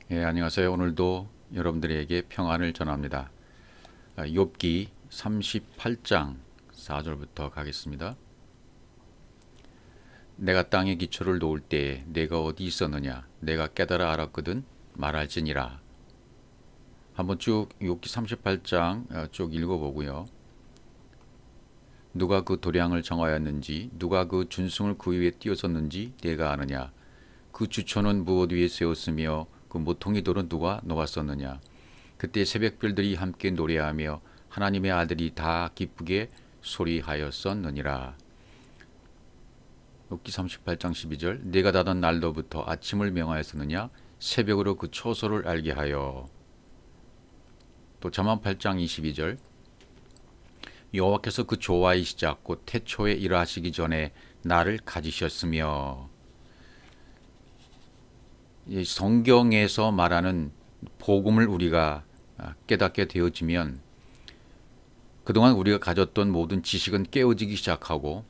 안녕하세요. 오늘도 여러분들에게 평안을 전합니다. 욥기 38장 4절부터 가겠습니다. 내가 땅에 기초를 놓을 때에 내가 어디 있었느냐? 내가 깨달아 알았거든 말할지니라. 한번 쭉 욥기 38장 쭉 읽어보고요. 누가 그 도량을 정하였는지, 누가 그 준승을 그 위에 띄웠었는지 내가 아느냐? 그 주초는 무엇 위에 세웠으며 그 모퉁이 돌은 누가 놓았었느냐? 그때 새벽별들이 함께 노래하며 하나님의 아들이 다 기쁘게 소리하였었느니라. 욥기 38장 12절 내가 닫은 날로부터 아침을 명하였었느냐? 새벽으로 그 초소를 알게 하여. 또 잠언 8장 22절 여호와께서 그 조화의 시작 곧 태초에 일하시기 전에 나를 가지셨으며. 성경에서 말하는 복음을 우리가 깨닫게 되어지면 그동안 우리가 가졌던 모든 지식은 깨어지기 시작하고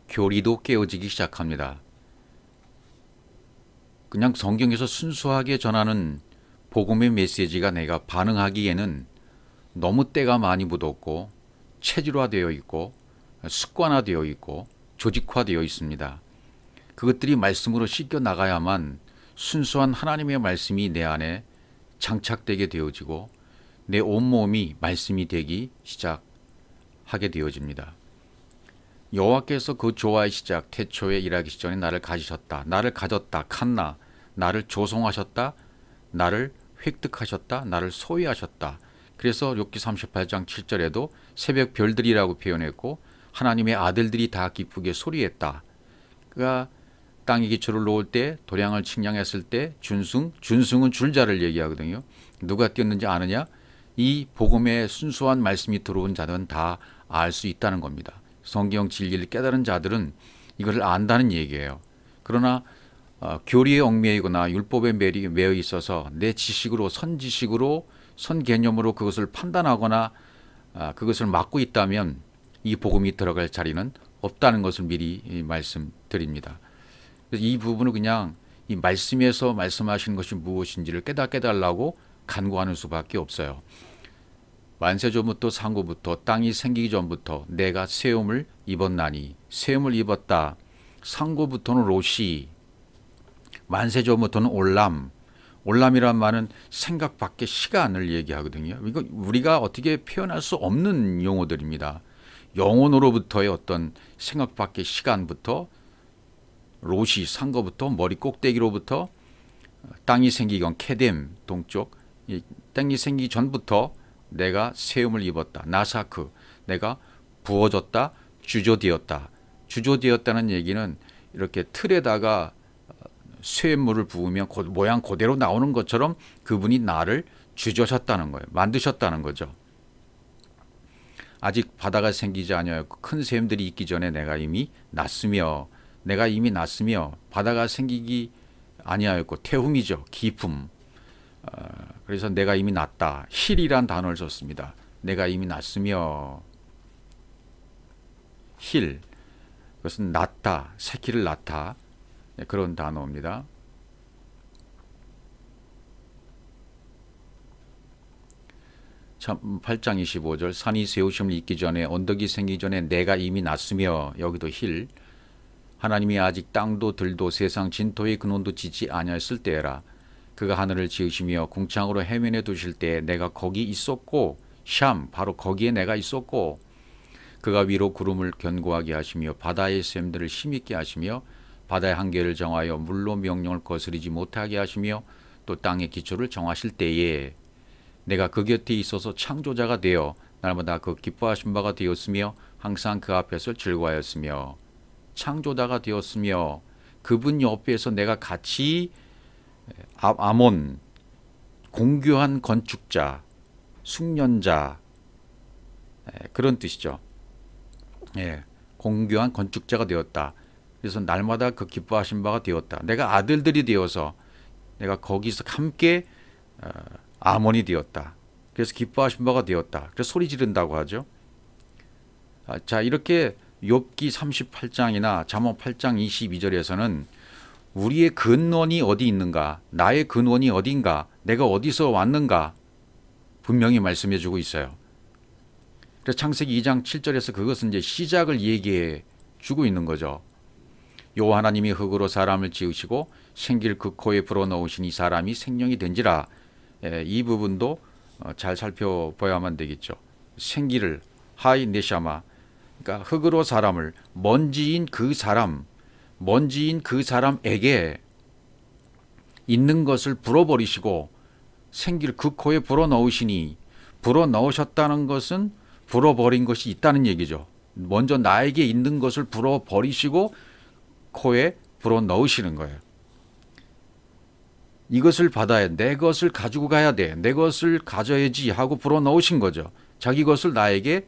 교리도 깨어지기 시작합니다. 그냥 성경에서 순수하게 전하는 복음의 메시지가 내가 반응하기에는 너무 때가 많이 묻었고 체질화되어 있고 습관화되어 있고 조직화되어 있습니다. 그것들이 말씀으로 씻겨 나가야만 순수한 하나님의 말씀이 내 안에 장착되게 되어지고 내 온몸이 말씀이 되기 시작하게 되어집니다. 여호와께서 그 조화의 시작 태초에 일하기 전에 나를 가지셨다. 나를 가졌다. 칸나. 나를 조성하셨다. 나를 획득하셨다. 나를 소유하셨다. 그래서 욥기 38장 7절에도 새벽 별들이라고 표현했고 하나님의 아들들이 다 기쁘게 소리했다. 그가 땅의 기초를 놓을 때 도량을 측량했을 때 준승은 줄자를 얘기하거든요. 누가 띄었는지 아느냐? 이 복음의 순수한 말씀이 들어온 자들은 다 알 수 있다는 겁니다. 성경 진리를 깨달은 자들은 이것을 안다는 얘기예요. 그러나 교리에 얽매이거나 율법에 매여 있어서 내 지식으로 선지식으로 선개념으로 그것을 판단하거나 그것을 막고 있다면 이 복음이 들어갈 자리는 없다는 것을 미리 말씀드립니다. 그래서 이 부분은 그냥 이 말씀에서 말씀하시는 것이 무엇인지를 깨닫게 달라고 간구하는 수밖에 없어요. 만세전부터 상고부터 땅이 생기기 전부터 내가 세움을 입었나니. 세움을 입었다. 상고부터는 로시, 만세전부터는 올람. 올람이란 말은 생각 밖의 시간을 얘기하거든요. 이거 우리가 어떻게 표현할 수 없는 용어들입니다. 영혼으로부터의 어떤 생각 밖의 시간부터 로시, 상거부터 머리 꼭대기로부터 땅이 생기기 전 케뎀 동쪽 땅이 생기기 전부터 내가 세움을 입었다. 나사크, 내가 부어졌다. 주조되었다. 주조되었다는 얘기는 이렇게 틀에다가 쇠물을 부으면 모양 그대로 나오는 것처럼 그분이 나를 주저셨다는 거예요. 만드셨다는 거죠. 아직 바다가 생기지 아니하였고 큰 샘들이 있기 전에 내가 이미 났으며 바다가 생기기 아니하였고 태움이죠. 기품. 그래서 내가 이미 났다. 힐이란 단어를 썼습니다. 내가 이미 났으며. 힐. 그것은 낳다. 새끼를 낳다. 그런 단어입니다. 참 8장 25절 산이 세우심을 잇기 전에 언덕이 생기기 전에 내가 이미 났으며. 여기도 힐. 하나님이 아직 땅도 들도 세상 진토의 근원도 지지 아니하였을 때에라. 그가 하늘을 지으시며 궁창으로 해면에 두실 때에 내가 거기 있었고. 샴 바로 거기에 내가 있었고. 그가 위로 구름을 견고하게 하시며 바다의 샘들을 힘있게 하시며 바다의 한계를 정하여 물로 명령을 거스르지 못하게 하시며 또 땅의 기초를 정하실 때에 내가 그 곁에 있어서 창조자가 되어 날마다 그 기뻐하신 바가 되었으며 항상 그 앞에서 즐거워하였으며. 창조자가 되었으며 그분 옆에서 내가 같이 아몬, 공교한 건축자, 숙련자, 그런 뜻이죠. 공교한 건축자가 되었다. 그래서 날마다 그 기뻐하신 바가 되었다. 내가 아들들이 되어서 내가 거기서 함께 아몬이 되었다. 그래서 기뻐하신 바가 되었다. 그래서 소리 지른다고 하죠. 자, 이렇게 욥기 38장이나 잠언 8장 22절에서는 우리의 근원이 어디 있는가, 나의 근원이 어딘가, 내가 어디서 왔는가 분명히 말씀해 주고 있어요. 그래서 창세기 2장 7절에서 그것은 이제 시작을 얘기해 주고 있는 거죠. 여호와 하나님이 흙으로 사람을 지으시고 생기를 그 코에 불어넣으시니 사람이 생명이 된지라. 이 부분도 잘 살펴봐야만 되겠죠. 생기를 하이 네샤마, 그러니까 흙으로 사람을, 먼지인 그 사람에게 있는 것을 불어버리시고 생기를 그 코에 불어넣으시니, 불어넣으셨다는 것은 불어버린 것이 있다는 얘기죠. 먼저 나에게 있는 것을 불어버리시고 코에 불어넣으시는 거예요. 이것을 받아야, 내 것을 가지고 가야 돼, 내 것을 가져야지 하고 불어넣으신 거죠. 자기 것을 나에게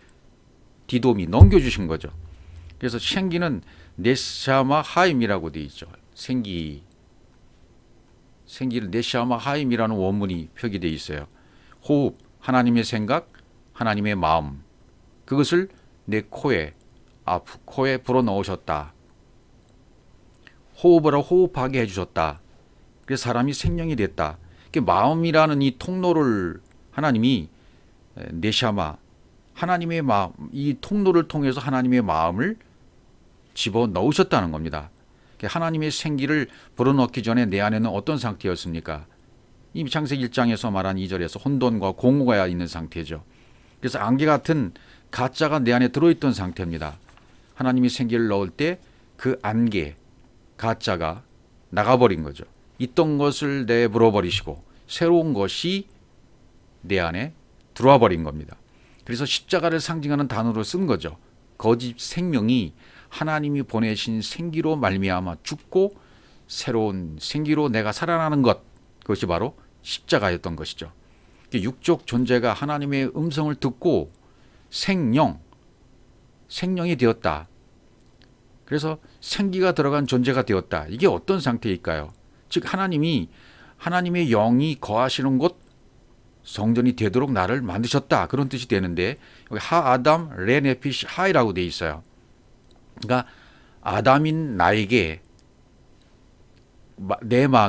디도미 넘겨주신 거죠. 그래서 생기는 네샤마 하임이라고 되어 있죠. 생기를 네샤마 하임이라는 원문이 표기되어 있어요. 호흡, 하나님의 생각, 하나님의 마음, 그것을 내 코에 불어넣으셨다. 호흡을 하고 호흡하게 해주셨다. 그래서 사람이 생명이 됐다. 마음이라는 이 통로를 하나님이 네샤마, 하나님의 마음, 이 통로를 통해서 하나님의 마음을 집어넣으셨다는 겁니다. 하나님의 생기를 불어넣기 전에 내 안에는 어떤 상태였습니까? 이미 창세기 1장에서 말한 2절에서 혼돈과 공허가 있는 상태죠. 그래서 안개 같은 가짜가 내 안에 들어있던 상태입니다. 하나님이 생기를 넣을 때 그 안개, 가짜가 나가버린 거죠. 있던 것을 내버려 버리시고 새로운 것이 내 안에 들어와 버린 겁니다. 그래서 십자가를 상징하는 단어로 쓴 거죠. 거짓 생명이 하나님이 보내신 생기로 말미암아 죽고 새로운 생기로 내가 살아나는 것, 그것이 바로 십자가였던 것이죠. 육적 존재가 하나님의 음성을 듣고 생명이 되었다. 그래서 생기가 들어간 존재가 되었다. 이게 어떤 상태일까요? 즉 하나님의 영이 거하시는 곳, 성전이 되도록 나를 만드셨다, 그런 뜻이 되는데 여기 하아담 레네피시 하이라고 되어 있어요. 그러니까 아담인 나에게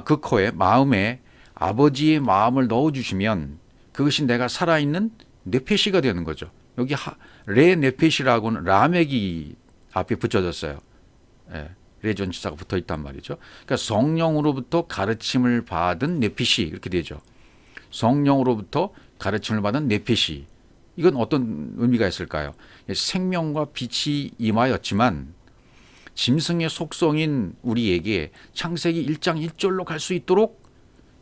그 코에, 마음에 아버지의 마음을 넣어주시면 그것이 내가 살아있는 네페시가 되는 거죠. 여기 레네페시라고는 라멕이 앞에 붙여졌어요. 레전치사가 붙어 있단 말이죠. 그러니까 성령으로부터 가르침을 받은 네피시, 이렇게 되죠. 성령으로부터 가르침을 받은 네피시. 이건 어떤 의미가 있을까요? 생명과 빛이 임하였지만 짐승의 속성인 우리에게 창세기 1장 1절로 갈 수 있도록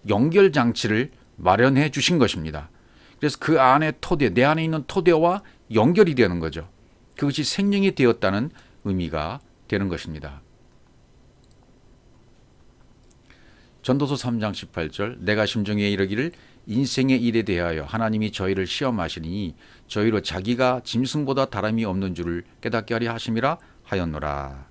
연결 장치를 마련해 주신 것입니다. 그래서 그 안에 토대, 내 안에 있는 토대와 연결이 되는 거죠. 그것이 생명이 되었다는 의미가 되는 것입니다. 전도서 3장 18절, 내가 심중에 이르기를 인생의 일에 대하여 하나님이 저희를 시험하시니 저희로 자기가 짐승보다 다름이 없는 줄을 깨닫게 하려 하심이라 하였노라.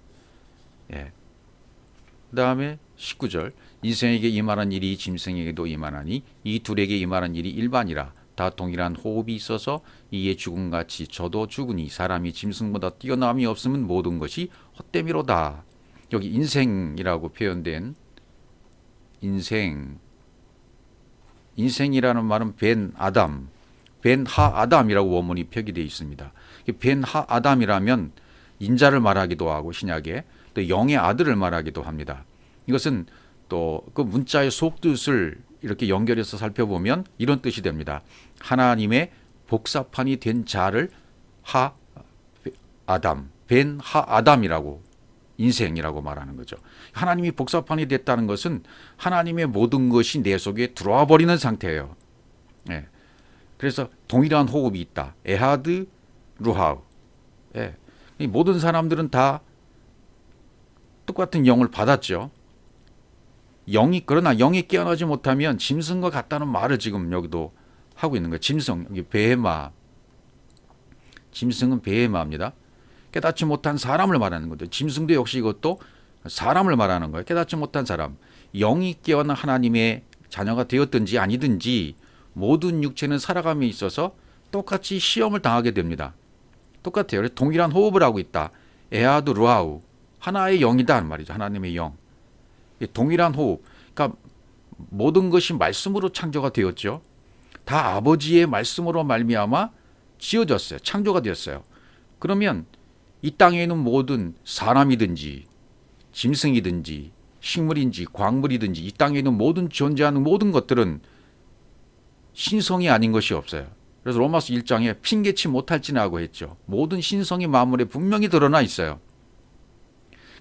그 다음에 19절, 인생에게 임하는 일이 짐승에게도 임하나니 이 둘에게 임하는 일이 일반이라. 다 동일한 호흡이 있어서 이에 죽음같이 저도 죽으니 사람이 짐승보다 뛰어남이 없으면 모든 것이 헛되미로다. 여기 인생이라고 표현된 인생이라는 말은 벤 아담, 벤 하 아담이라고 원문이 표기되어 있습니다. 벤 하 아담이라면 인자를 말하기도 하고 신약에 또 영의 아들을 말하기도 합니다. 이것은 또 그 문자의 속뜻을 이렇게 연결해서 살펴보면 이런 뜻이 됩니다. 하나님의 복사판이 된 자를 하 아담, 벤 하 아담이라고, 인생이라고 말하는 거죠. 하나님이 복사판이 됐다는 것은 하나님의 모든 것이 내 속에 들어와 버리는 상태예요. 그래서 동일한 호흡이 있다. 에하드 루하우. 이 모든 사람들은 다 똑같은 영을 받았죠. 그러나 영이 깨어나지 못하면 짐승과 같다는 말을 지금 여기도 하고 있는 거예요. 짐승, 여기 베헤마. 짐승은 베헤마입니다. 깨닫지 못한 사람을 말하는 거죠. 짐승도 역시 이것도 사람을 말하는 거예요. 깨닫지 못한 사람. 영이 깨어난 하나님의 자녀가 되었든지 아니든지 모든 육체는 살아감에 있어서 똑같이 시험을 당하게 됩니다. 똑같아요. 그래서 동일한 호흡을 하고 있다. 에하드 루하우. 하나의 영이다 말이죠. 하나님의 영. 동일한 호흡. 그러니까 모든 것이 말씀으로 창조가 되었죠. 다 아버지의 말씀으로 말미암아 지어졌어요. 창조가 되었어요. 그러면 이 땅에 있는 모든 사람이든지 짐승이든지 식물인지 광물이든지 이 땅에 있는 모든 존재하는 모든 것들은 신성이 아닌 것이 없어요. 그래서 로마서 1장에 핑계치 못할지라고 했죠. 모든 신성이 만물에 분명히 드러나 있어요.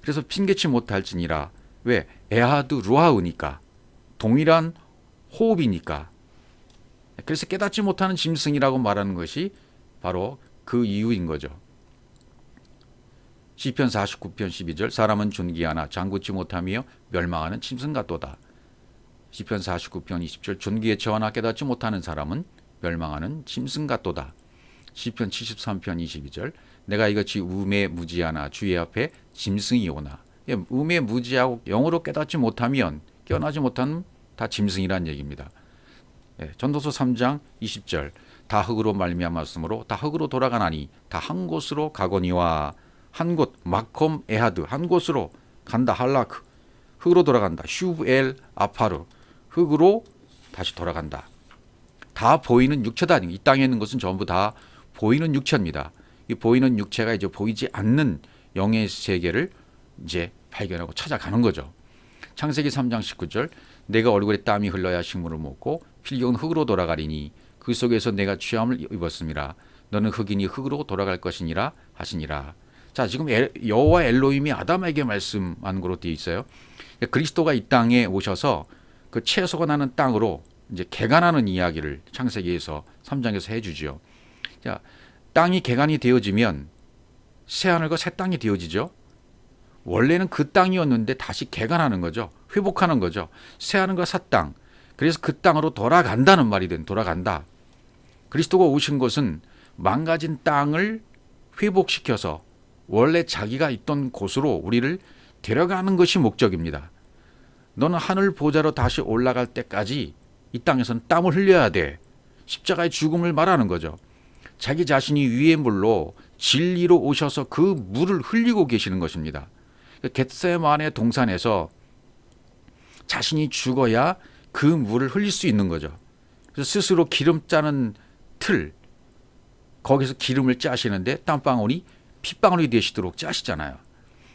그래서 핑계치 못할지니라. 왜? 에하드 루하우니까. 동일한 호흡이니까. 그래서 깨닫지 못하는 짐승이라고 말하는 것이 바로 그 이유인 거죠. 시편 49편 12절 사람은 존귀하나 장구치 못하며 멸망하는 짐승 같도다. 시편 49편 20절 존귀에 처하나 깨닫지 못하는 사람은 멸망하는 짐승 같도다. 시편 73편 22절 내가 이같이 우매무지하나 주의 앞에 짐승이 오나. 우매무지하고 영으로 깨닫지 못하면 깨어나지 못하는 다 짐승이란 얘기입니다. 전도서 3장 20절 다 흙으로 말미암았으므로 다 흙으로 돌아가나니 다 한 곳으로 가거니와. 한 곳 마콤 에하드 한 곳으로 간다. 할라크 흙으로 돌아간다. 슈브엘 아파르 흙으로 다시 돌아간다. 다 보이는 육체다. 이 땅에 있는 것은 전부 다 보이는 육체입니다. 이 보이는 육체가 이제 보이지 않는 영의 세계를 이제 발견하고 찾아가는 거죠. 창세기 3장 19절 내가 얼굴에 땀이 흘러야 식물을 먹고 필경은 흙으로 돌아가리니 그 속에서 내가 취함을 입었음이라. 너는 흙이니 흙으로 돌아갈 것이니라 하시니라. 자, 지금 여호와 엘로힘이 아담에게 말씀한 거로 되어 있어요. 그리스도가 이 땅에 오셔서 그 채소가 나는 땅으로 이제 개간하는 이야기를 창세기에서 3장에서 해주죠. 자, 땅이 개간이 되어지면 새 하늘과 새 땅이 되어지죠. 원래는 그 땅이었는데 다시 개간하는 거죠. 회복하는 거죠. 새 하늘과 새 땅. 그래서 그 땅으로 돌아간다는 말이 돌아간다. 그리스도가 오신 것은 망가진 땅을 회복시켜서 원래 자기가 있던 곳으로 우리를 데려가는 것이 목적입니다. 너는 하늘 보좌로 다시 올라갈 때까지 이 땅에서는 땀을 흘려야 돼. 십자가의 죽음을 말하는 거죠. 자기 자신이 위의 물로 진리로 오셔서 그 물을 흘리고 계시는 것입니다. 겟세마네 동산에서 자신이 죽어야 그 물을 흘릴 수 있는 거죠. 그래서 스스로 기름 짜는 틀, 거기서 기름을 짜시는데 땀방울이 핏방울이 되시도록 짜시잖아요.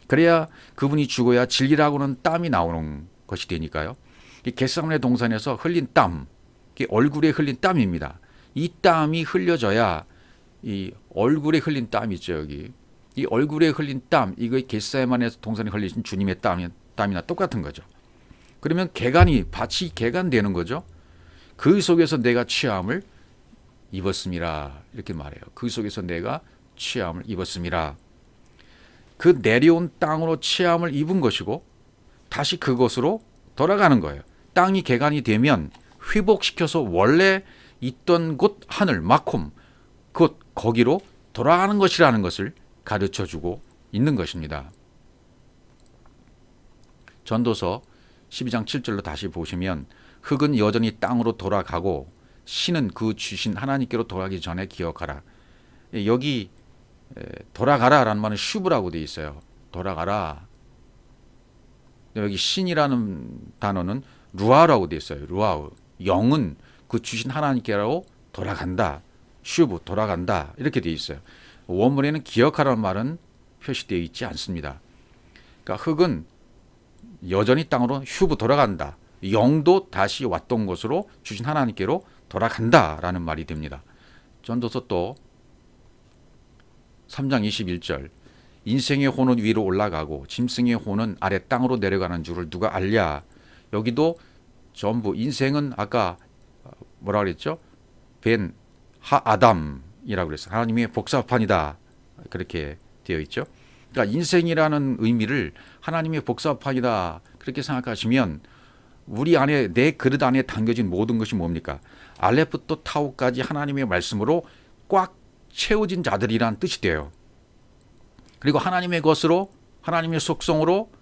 그래야 그분이 죽어야 진리라고는 땀이 나오는 것이 되니까요. 이 겟세마네 동산에서 흘린 땀, 얼굴에 흘린 땀입니다. 이 땀이 흘려져야 이 얼굴에 흘린 땀 있죠, 여기. 이 얼굴에 흘린 땀, 이거 겟세마네 동산에 흘리신 주님의 땀이나 똑같은 거죠. 그러면 밭이 개간되는 거죠. 그 속에서 내가 취함을 입었음이라 이렇게 말해요. 그 속에서 내가 취함을 입었음이라. 그 내려온 땅으로 취함을 입은 것이고 다시 그곳으로 돌아가는 거예요. 땅이 개간이 되면 회복시켜서 원래 있던 곳 하늘 마콤 곧 거기로 돌아가는 것이라는 것을 가르쳐주고 있는 것입니다. 전도서 12장 7절로 다시 보시면 흙은 여전히 땅으로 돌아가고 신은 그 주신 하나님께로 돌아가기 전에 기억하라. 여기 돌아가라라는 말은 슈브라고 되어 있어요. 돌아가라. 여기 신이라는 단어는 루아라고 되어 있어요. 루아우. 영은 그 주신 하나님께로 돌아간다. 슈브 돌아간다. 이렇게 되어 있어요. 원문에는 기억하라는 말은 표시되어 있지 않습니다. 그러니까 흙은 여전히 땅으로 슈브 돌아간다. 영도 다시 왔던 곳으로 주신 하나님께로 돌아간다라는 말이 됩니다. 전도서 또 3장 21절 인생의 혼은 위로 올라가고 짐승의 혼은 아래 땅으로 내려가는 줄을 누가 알랴. 여기도 전부 인생은 아까 뭐라 그랬죠? 벤 하아담이라고 그랬어요. 하나님의 복사판이다. 그렇게 되어 있죠. 그러니까 인생이라는 의미를 하나님의 복사판이다. 그렇게 생각하시면 우리 안에 내 그릇 안에 담겨진 모든 것이 뭡니까? 알레프부터 타우까지 하나님의 말씀으로 꽉 채워진 자들이란 뜻이 돼요. 그리고 하나님의 것으로 하나님의 속성으로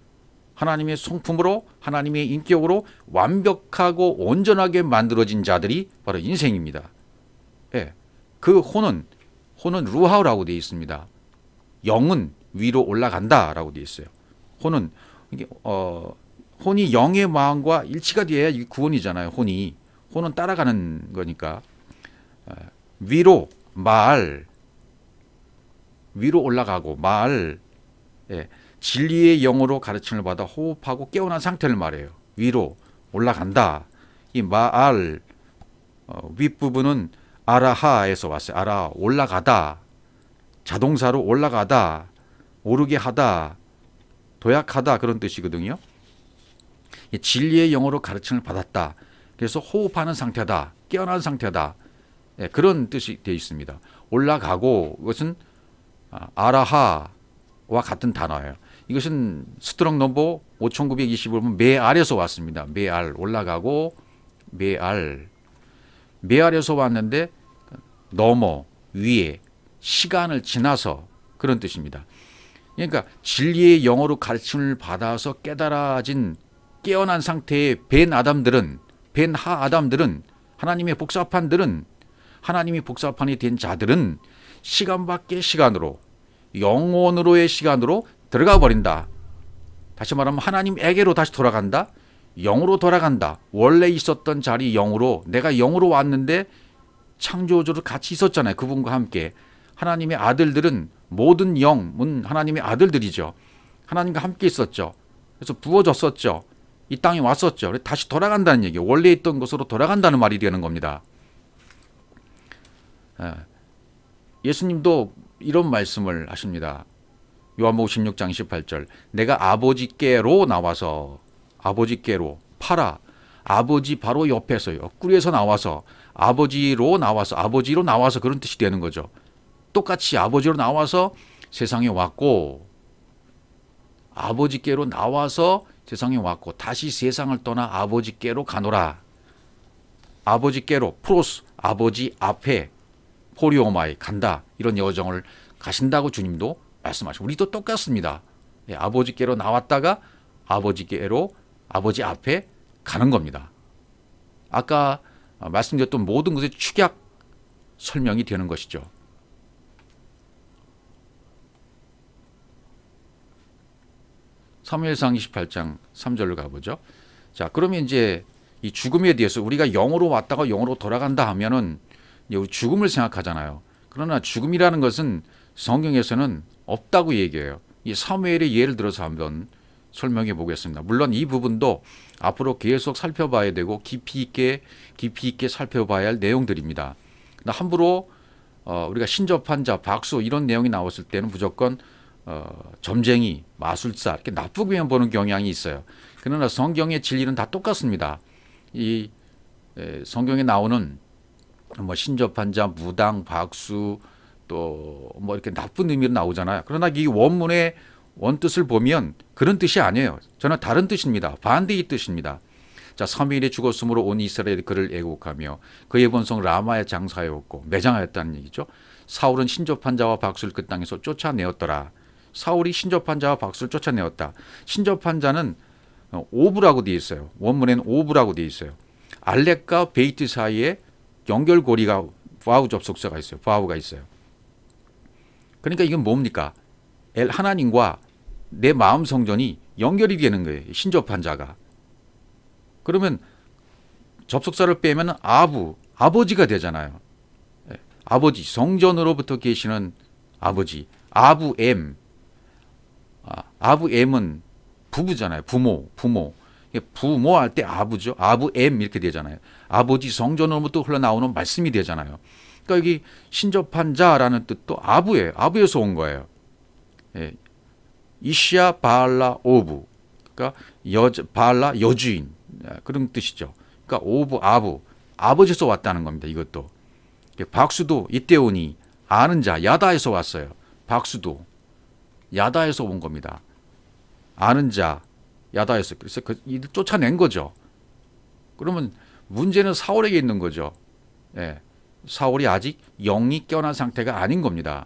하나님의 성품으로 하나님의 인격으로 완벽하고 온전하게 만들어진 자들이 바로 인생입니다. 예, 그 혼은 루하우라고 되어 있습니다. 영은 위로 올라간다라고 되어 있어요. 혼은 혼이 영의 마음과 일치가 돼야 이게 구원이잖아요. 혼은 따라가는 거니까. 위로 말, 위로 올라가고 말, 진리의 영으로 가르침을 받아 호흡하고 깨어난 상태를 말해요. 위로 올라간다. 이 마알 윗부분은 아라하에서 왔어요. 아라 올라가다, 자동사로 올라가다, 오르게 하다, 도약하다 그런 뜻이거든요. 진리의 영으로 가르침을 받았다. 그래서 호흡하는 상태다, 깨어난 상태다. 그런 뜻이 되어 있습니다. 올라가고 이것은 아라하와 같은 단어예요. 이것은 스트롱 넘버 5925번 메알에서 왔습니다. 메알 올라가고 메알에서 왔는데 넘어 위에 시간을 지나서 그런 뜻입니다. 그러니까 진리의 영어로 가르침을 받아서 깨달아진 깨어난 상태의 벤 아담들은 하나님의 복사판들은 하나님이 복사판이 된 자들은 시간 밖의 시간으로 영혼으로의 시간으로 들어가 버린다. 다시 말하면 하나님에게로 다시 돌아간다. 영으로 돌아간다. 원래 있었던 자리 영으로 내가 영으로 왔는데 창조주로 같이 있었잖아요. 그분과 함께. 하나님의 아들들은 모든 영은 하나님의 아들들이죠. 하나님과 함께 있었죠. 그래서 부어졌었죠. 이 땅에 왔었죠. 다시 돌아간다는 얘기예요. 원래 있던 곳으로 돌아간다는 말이 되는 겁니다. 예수님도 이런 말씀을 하십니다. 요한복음 16장 18절 내가 아버지께로 나와서 아버지께로 파라 아버지 바로 옆에서요. 꿀에서 나와서 아버지로 나와서 그런 뜻이 되는 거죠. 똑같이 아버지로 나와서 세상에 왔고 아버지께로 나와서 세상에 왔고 다시 세상을 떠나 아버지께로 가노라. 아버지께로 프로스 아버지 앞에 포리오마에 간다. 이런 여정을 가신다고 주님도 말씀하시고 우리도 똑같습니다. 아버지께로 나왔다가 아버지께로 아버지 앞에 가는 겁니다. 아까 말씀드렸던 모든 것의 축약 설명이 되는 것이죠. 사무엘상 28장 3절로 가보죠. 자, 그러면 이제 이 죽음에 대해서 우리가 영으로 왔다가 영으로 돌아간다 하면은 우리 죽음을 생각하잖아요. 그러나 죽음이라는 것은 성경에서는 없다고 얘기해요. 이 사무엘의 예를 들어서 한번 설명해 보겠습니다. 물론 이 부분도 앞으로 계속 살펴봐야 되고 깊이 있게 살펴봐야 할 내용들입니다. 함부로 우리가 신접한 자, 박수 이런 내용이 나왔을 때는 무조건 점쟁이, 마술사 이렇게 나쁘게만 보는 경향이 있어요. 그러나 성경의 진리는 다 똑같습니다. 이 성경에 나오는 뭐 신접한 자, 무당, 박수 또 뭐 이렇게 나쁜 의미로 나오잖아요. 그러나 이 원문의 원뜻을 보면 그런 뜻이 아니에요. 저는 다른 뜻입니다. 반대의 뜻입니다. 자, 3일에 죽었으므로 온 이스라엘이 그를 애국하며 그의 본성 라마에 장사하였고 매장하였다는 얘기죠. 사울은 신접한 자와 박수를 그 땅에서 쫓아내었더라. 사울이 신접한 자와 박수를 쫓아내었다. 신접한 자는 오브라고 되어 있어요. 원문에는 오브라고 되어 있어요. 알렉과 베이트 사이에 연결고리가 바우 접속사가 있어요. 바우가 있어요. 그러니까 이건 뭡니까? 하나님과 내 마음 성전이 연결이 되는 거예요. 신접한 자가. 그러면 접속사를 빼면 아버지가 되잖아요. 아버지, 성전으로부터 계시는 아버지. 아부엠은 부부잖아요. 부모 할 때 아부죠. 아부엠 이렇게 되잖아요. 아버지 성전으로부터 흘러나오는 말씀이 되잖아요. 그러니까 여기 신접한 자라는 뜻도 아부예요. 아부에서 온 거예요. 이시아 바알라 오브. 그러니까 바알라 여주인 그런 뜻이죠. 그러니까 오브 아버지에서 왔다는 겁니다. 이것도. 박수도 이때 오니 아는 자 야다에서 왔어요. 박수도 야다에서 온 겁니다. 아는 자 야다에서. 그래서 이들 쫓아낸 거죠. 그러면 문제는 사울에게 있는 거죠. 사울이 아직 영이 깨어난 상태가 아닌 겁니다.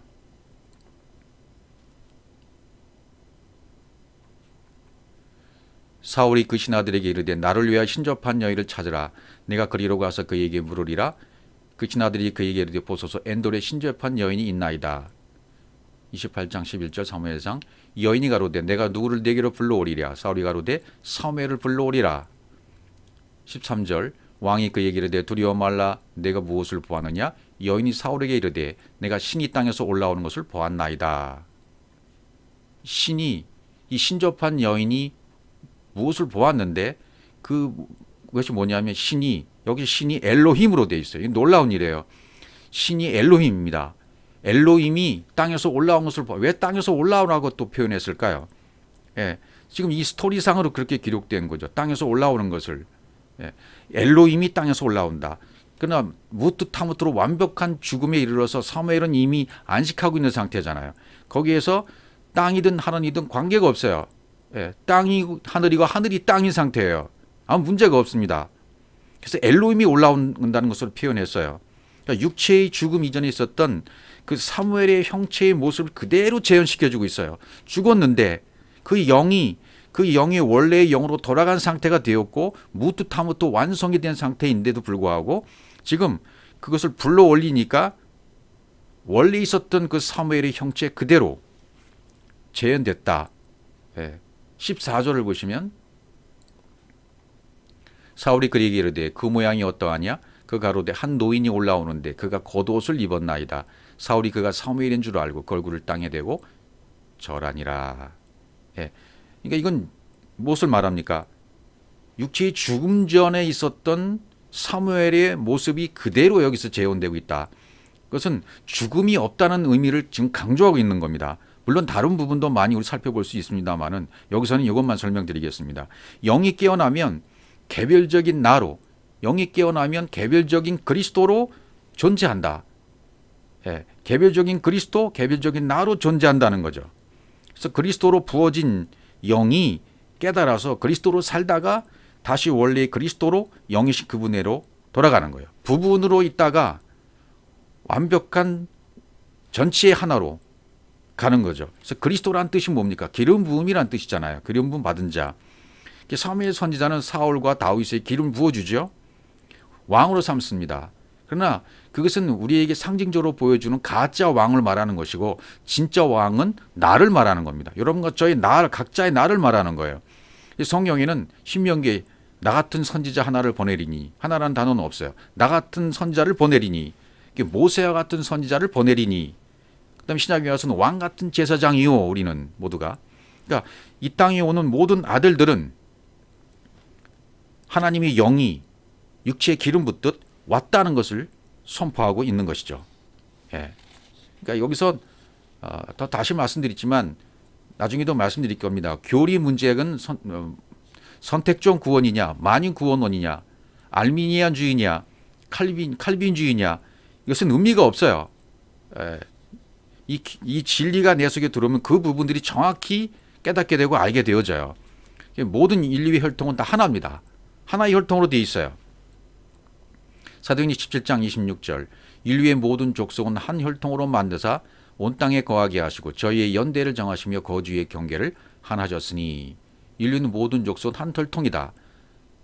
사울이 그 신하들에게 이르되 나를 위하여 신접한 여인을 찾으라. 내가 그리로 가서 그에게 물으리라. 그 신하들이 그에게 이르되 보소서 엔돌에 신접한 여인이 있나이다. 28장 11절 사무엘상 여인이 가로되 내가 누구를 내게로 불러오리랴 사울이 가로되 사무엘을 불러오리라. 13절 왕이 그에게 이르되 두려워 말라 내가 무엇을 보았느냐 여인이 사울에게 이르되 내가 신이 땅에서 올라오는 것을 보았나이다. 신이 이 신접한 여인이 무엇을 보았는데 그것이 뭐냐면 여기 신이 엘로힘으로 되어 있어요. 놀라운 일이에요. 신이 엘로힘입니다. 엘로힘이 땅에서 올라온 것을 왜 땅에서 올라오라고 또 표현했을까요? 예, 지금 이 스토리상으로 그렇게 기록된 거죠. 땅에서 올라오는 것을. 예, 엘로힘이 땅에서 올라온다. 그러나 무트타무트로 완벽한 죽음에 이르러서 사무엘은 이미 안식하고 있는 상태잖아요. 거기에서 땅이든 하늘이든 관계가 없어요. 예, 땅이 하늘이고 하늘이 땅인 상태예요. 아무 문제가 없습니다. 그래서 엘로힘이 올라온다는 것으로 표현했어요. 그러니까 육체의 죽음 이전에 있었던 그 사무엘의 형체의 모습을 그대로 재현시켜주고 있어요. 죽었는데 그 영이 원래의 영으로 돌아간 상태가 되었고 무트타무트 완성이 된 상태인데도 불구하고 지금 그것을 불러 올리니까 원래 있었던 그 사무엘의 형체 그대로 재현됐다. 14절을 보시면 사울이 그에게 이르되 그 모양이 어떠하냐? 그 가로되 한 노인이 올라오는데 그가 겉옷을 입었나이다. 사울이 그가 사무엘인 줄 알고 그 얼굴을 땅에 대고 절하니라. 그러니까 이건 무엇을 말합니까? 육체의 죽음 전에 있었던 사무엘의 모습이 그대로 여기서 재현되고 있다. 그것은 죽음이 없다는 의미를 지금 강조하고 있는 겁니다. 물론 다른 부분도 많이 우리 살펴볼 수 있습니다만은 여기서는 이것만 설명드리겠습니다. 영이 깨어나면 개별적인 나로, 영이 깨어나면 개별적인 그리스도로 존재한다. 개별적인 그리스도, 개별적인 나로 존재한다는 거죠. 그래서 그리스도로 부어진 영이 깨달아서 그리스도로 살다가 다시 원래의 그리스도로 영이신 그분으로 돌아가는 거예요. 부분으로 있다가 완벽한 전체의 하나로 가는 거죠. 그래서 그리스도란 뜻이 뭡니까? 기름 부음이란 뜻이잖아요. 기름 부음 받은 자. 사무엘 선지자는 사울과 다윗의 기름 부어주죠. 왕으로 삼습니다. 그러나 그것은 우리에게 상징적으로 보여주는 가짜 왕을 말하는 것이고 진짜 왕은 나를 말하는 겁니다. 여러분과 저희 각자의 나를 말하는 거예요. 성경에는 신명기에 나 같은 선지자 하나를 보내리니, 하나라는 단어는 없어요. 나 같은 선지자를 보내리니, 모세와 같은 선지자를 보내리니, 그다음 신약에 와서는 왕 같은 제사장이요. 우리는 모두가. 그러니까 이 땅에 오는 모든 아들들은 하나님의 영이 육체에 기름 붓듯 왔다는 것을 선포하고 있는 것이죠. 그러니까 여기서 다시 말씀드리지만 나중에도 말씀드릴 겁니다. 교리 문제는 선택적 구원이냐, 만인 구원론이냐, 알미니안주의냐, 칼빈주의냐, 이것은 의미가 없어요. 이 진리가 내 속에 들어오면 그 부분들이 정확히 깨닫게 되고 알게 되어져요. 모든 인류의 혈통은 다 하나입니다. 하나의 혈통으로 되어 있어요. 사도행전 17장 26절 인류의 모든 족속은 한 혈통으로 만드사 온 땅에 거하게 하시고 저희의 연대를 정하시며 거주의 경계를 하나셨으니 인류는 모든 족속은 한 혈통이다.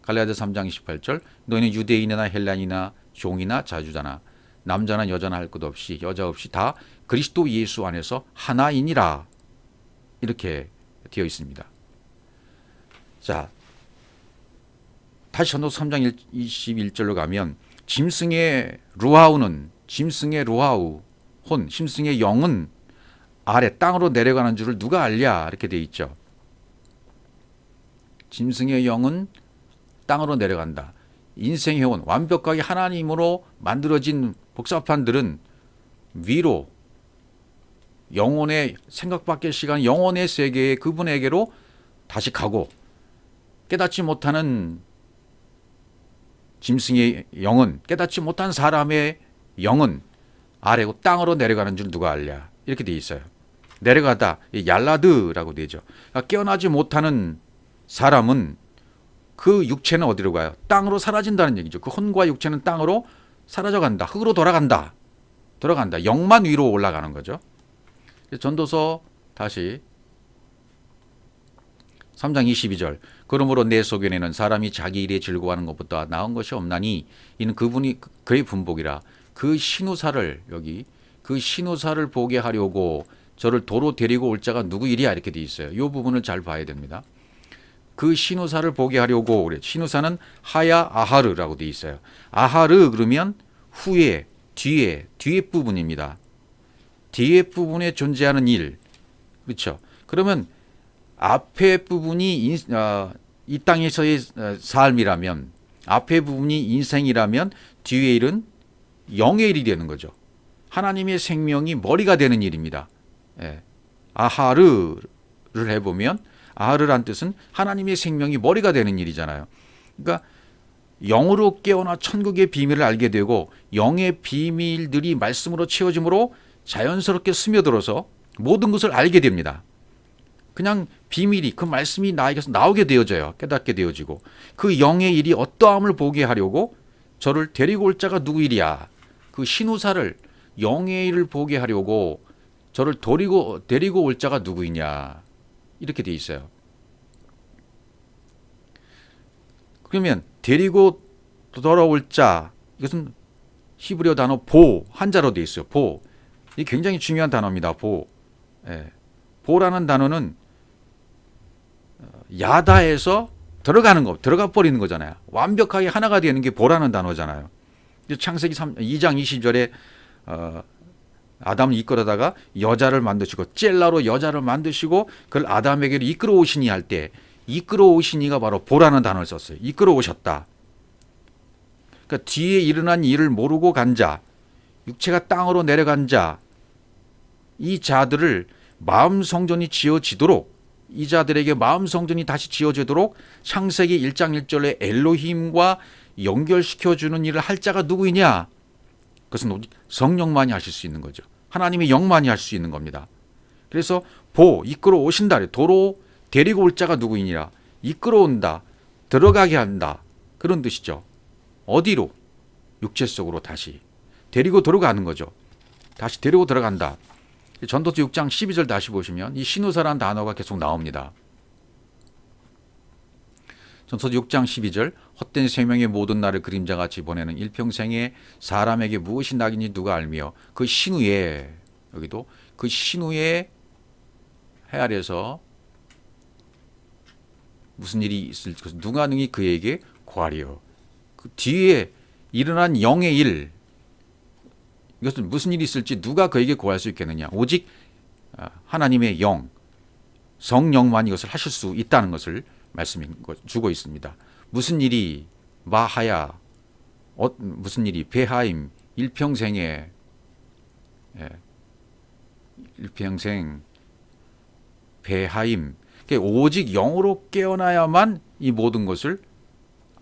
갈라디아서 3장 28절 너희는 유대인이나 헬라인이나 종이나 자주자나 남자나 여자나 할 것 없이 여자 없이 다 그리스도 예수 안에서 하나이니라. 이렇게 되어 있습니다. 자, 다시 전도서 3장 21절로 가면 짐승의 루하우는 짐승의 루하우 혼 짐승의 영은 아래 땅으로 내려가는 줄을 누가 알랴 이렇게 되어 있죠. 짐승의 영은 땅으로 내려간다. 인생의 혼 완벽하게 하나님으로 만들어진 복사판들은 위로 영혼의 생각 밖의 시간 영혼의 세계에 그분에게로 다시 가고 깨닫지 못하는 짐승의 영은 깨닫지 못한 사람의 영은 아래고 땅으로 내려가는 줄 누가 알랴 이렇게 돼 있어요. 내려가다 얄라드라고 되죠. 그러니까 깨어나지 못하는 사람은 그 육체는 어디로 가요? 땅으로 사라진다는 얘기죠. 그 혼과 육체는 땅으로 사라져간다. 흙으로 돌아간다. 영만 위로 올라가는 거죠. 전도서 다시 3장 22절 그러므로 내 소견에는 사람이 자기 일에 즐거워하는 것보다 나은 것이 없나니 이는 그분이 그의 분복이라 그 신우사를 보게 하려고 저를 도로 데리고 올 자가 누구이랴 이렇게 돼 있어요. 이 부분을 잘 봐야 됩니다. 그 신우사를 보게 하려고 그래. 신우사는 하야 아하르라고 돼 있어요. 아하르 그러면 후에, 뒤에 부분입니다. 뒤에 부분에 존재하는 일. 그렇죠. 그러면 앞에 부분이 이 땅에서의 삶이라면, 앞에 부분이 인생이라면 뒤에 일은 영의 일이 되는 거죠. 하나님의 생명이 머리가 되는 일입니다. 예. 아하르를 해보면 아하르란 뜻은 하나님의 생명이 머리가 되는 일이잖아요. 그러니까 영으로 깨어나 천국의 비밀을 알게 되고 영의 비밀들이 말씀으로 채워짐으로 자연스럽게 스며들어서 모든 것을 알게 됩니다. 그냥 비밀이 그 말씀이 나에게서 나오게 되어져요. 깨닫게 되어지고 그 영의 일이 어떠함을 보게 하려고 저를 데리고 올 자가 누구이랴. 그 신우사를 영의 일을 보게 하려고 저를 데리고 올 자가 누구이냐 이렇게 돼 있어요. 그러면 데리고 돌아올 자 이것은 히브리어 단어 보 한자로 돼 있어요. 보 이 굉장히 중요한 단어입니다. 보 보라는 단어는 야다에서 들어가는 거 들어가 버리는 거잖아요. 완벽하게 하나가 되는 게 보라는 단어잖아요. 창세기 2장 20절에 아담을 이끌어다가 여자를 만드시고 젤라로 여자를 만드시고 그걸 아담에게로 이끌어 오시니 할 때 이끌어 오시니가 바로 보라는 단어를 썼어요. 이끌어 오셨다. 그러니까 뒤에 일어난 일을 모르고 간 자, 육체가 땅으로 내려간 자, 이 자들을 마음 성전이 지어지도록 이 자들에게 마음 성전이 다시 지어지도록 창세기 1장 1절에 엘로힘과 연결시켜주는 일을 할 자가 누구이냐? 그것은 오직 성령만이 하실 수 있는 거죠. 하나님의 영만이 할 수 있는 겁니다. 그래서 이끌어 오신다. 도로 데리고 올 자가 누구이니라. 이끌어 온다. 들어가게 한다. 그런 뜻이죠. 어디로? 육체 속으로 다시. 데리고 들어가는 거죠. 다시 데리고 들어간다. 전도서 6장 12절 다시 보시면 이 신우사라는 단어가 계속 나옵니다. 전도서 6장 12절 헛된 생명의 모든 날을 그림자같이 보내는 일평생에 사람에게 무엇이 낙인지 누가 알며 그 신우에 여기도 그 신우에 헤아려서 무슨 일이 있을 것 누가 능히 그에게 구하리요. 그 뒤에 일어난 영의 일 이것은 무슨 일이 있을지 누가 그에게 구할 수 있겠느냐. 오직 하나님의 영 성령만 이것을 하실 수 있다는 것을 말씀 주고 있습니다. 무슨 일이 마하야 무슨 일이 베하임 일평생 베하임 오직 영으로 깨어나야만 이 모든 것을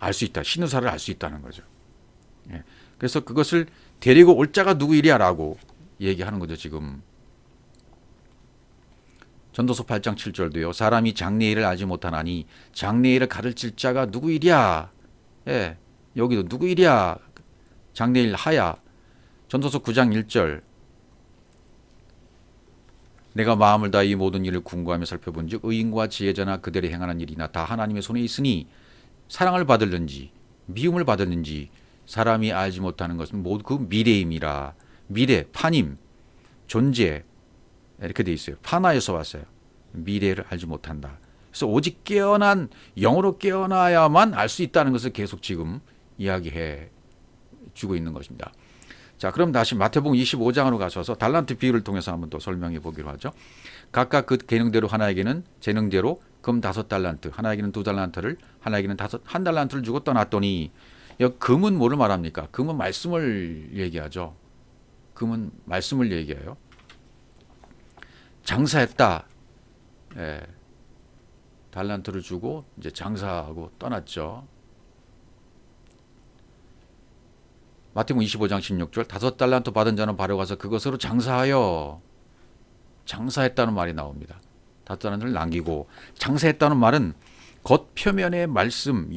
알 수 있다. 신우사를 알 수 있다는 거죠. 그래서 그것을 데리고 올 자가 누구이랴라고 얘기하는 거죠. 지금 전도서 8장 7절도요. 사람이 장래일을 알지 못하나니 장래일을 가르칠 자가 누구이랴. 여기도 누구이랴. 장래일 하야. 전도서 9장 1절 내가 마음을 다해 이 모든 일을 궁구하며 살펴본 즉 의인과 지혜자나 그들이 행하는 일이나 다 하나님의 손에 있으니 사랑을 받을는지 미움을 받을는지 사람이 알지 못하는 것은 모두 그 미래임이라. 미래, 판임, 존재 이렇게 돼 있어요. 파나에서 왔어요. 미래를 알지 못한다. 그래서 오직 깨어난 영으로 깨어나야만 알 수 있다는 것을 계속 지금 이야기해 주고 있는 것입니다. 자, 그럼 다시 마태복음 25장으로 가셔서 달란트 비유를 통해서 한번 또 설명해 보기로 하죠. 각각 그 계능대로 하나에게는 재능대로 금 5달란트, 하나에게는 2달란트를, 하나에게는 1달란트를 주고 떠났더니 금은 뭐를 말합니까? 금은 말씀을 얘기하죠. 금은 말씀을 얘기해요. 장사했다. 달란트를 주고 이제 장사하고 떠났죠. 마태복음 25장 16절 5달란트 받은 자는 바로 가서 그것으로 장사하여 장사했다는 말이 나옵니다. 5달란트를 남기고 장사했다는 말은 겉 표면의 말씀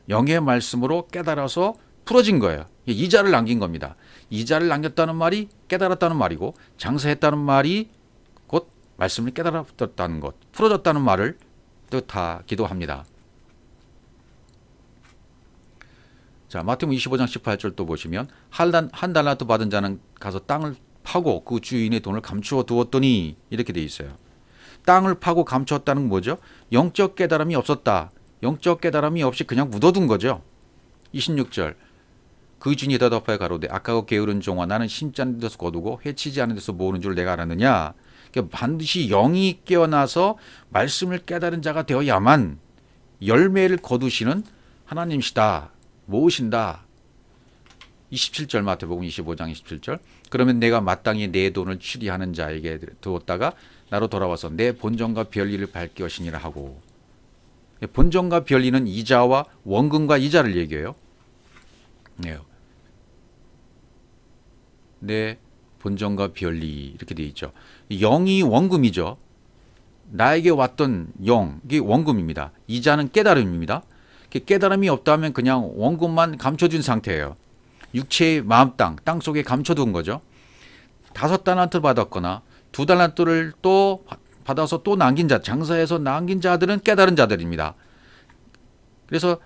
영의 말씀으로 깨달아서 풀어진 거예요. 이자를 남긴 겁니다. 이자를 남겼다는 말이 깨달았다는 말이고 장사했다는 말이 곧 말씀을 깨달았다는 것 풀어졌다는 말을 뜻하기도 합니다. 자, 마태복음 25장 18절 또 보시면 한 달란트 받은 자는 가서 땅을 파고 그 주인의 돈을 감추어 두었더니 이렇게 돼 있어요. 땅을 파고 감추었다는 건 뭐죠? 영적 깨달음이 없었다. 영적 깨달음이 없이 그냥 묻어둔 거죠. 26절 그 주인이 대답하여 가로되 악하고 게으른 종아 나는 심지 않은 데서 거두고 해치지 않은 데서 모으는 줄 내가 알았느냐. 그러니까 반드시 영이 깨어나서 말씀을 깨달은 자가 되어야만 열매를 거두시는 하나님이시다. 모으신다. 27절 마태복음 25장 27절 그러면 내가 마땅히 내 돈을 취리하는 자에게 두었다가 나로 돌아와서 내 본전과 별리를 밝게 하시니라 하고 본전과 별리는 이자와 원금과 이자를 얘기해요. 네. 내 본전과 별리 이렇게 되어 있죠. 영이 원금이죠. 나에게 왔던 영 이게 원금입니다. 이자는 깨달음입니다. 깨달음이 없다면 그냥 원금만 감춰둔 상태예요. 육체의 마음 땅 속에 감춰둔 거죠. 5달란트 받았거나 2달란트를 또 받아서 또 남긴 자, 장사해서 남긴 자들은 깨달은 자들입니다. 그래서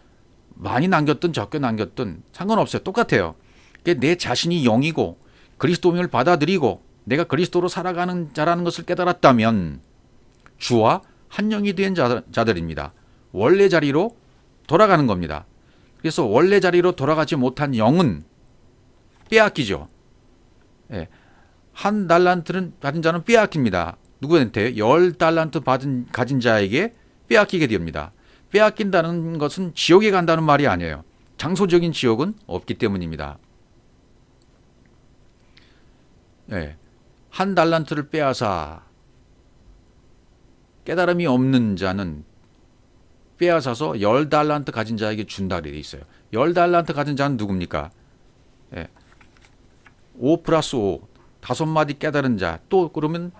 많이 남겼든 적게 남겼든 상관없어요. 똑같아요. 내 자신이 영이고 그리스도임을 받아들이고 내가 그리스도로 살아가는 자라는 것을 깨달았다면 주와 한 영이 된 자들입니다. 원래 자리로 돌아가는 겁니다. 그래서 원래 자리로 돌아가지 못한 영은 빼앗기죠. 예. 1달란트는 받은 자는 빼앗깁니다. 누구한테? 10달란트 가진 자에게 빼앗기게 됩니다. 빼앗긴다는 것은 지옥에 간다는 말이 아니에요. 장소적인 지옥은 없기 때문입니다. 예. 1달란트를 빼앗아 깨달음이 없는 자는 빼앗아서 10달란트 가진 자에게 준다 그래 있어요. 10달란트 가진 자는 누굽니까? 예. 5 플러스 5 5마디 깨달은 자 또 그러면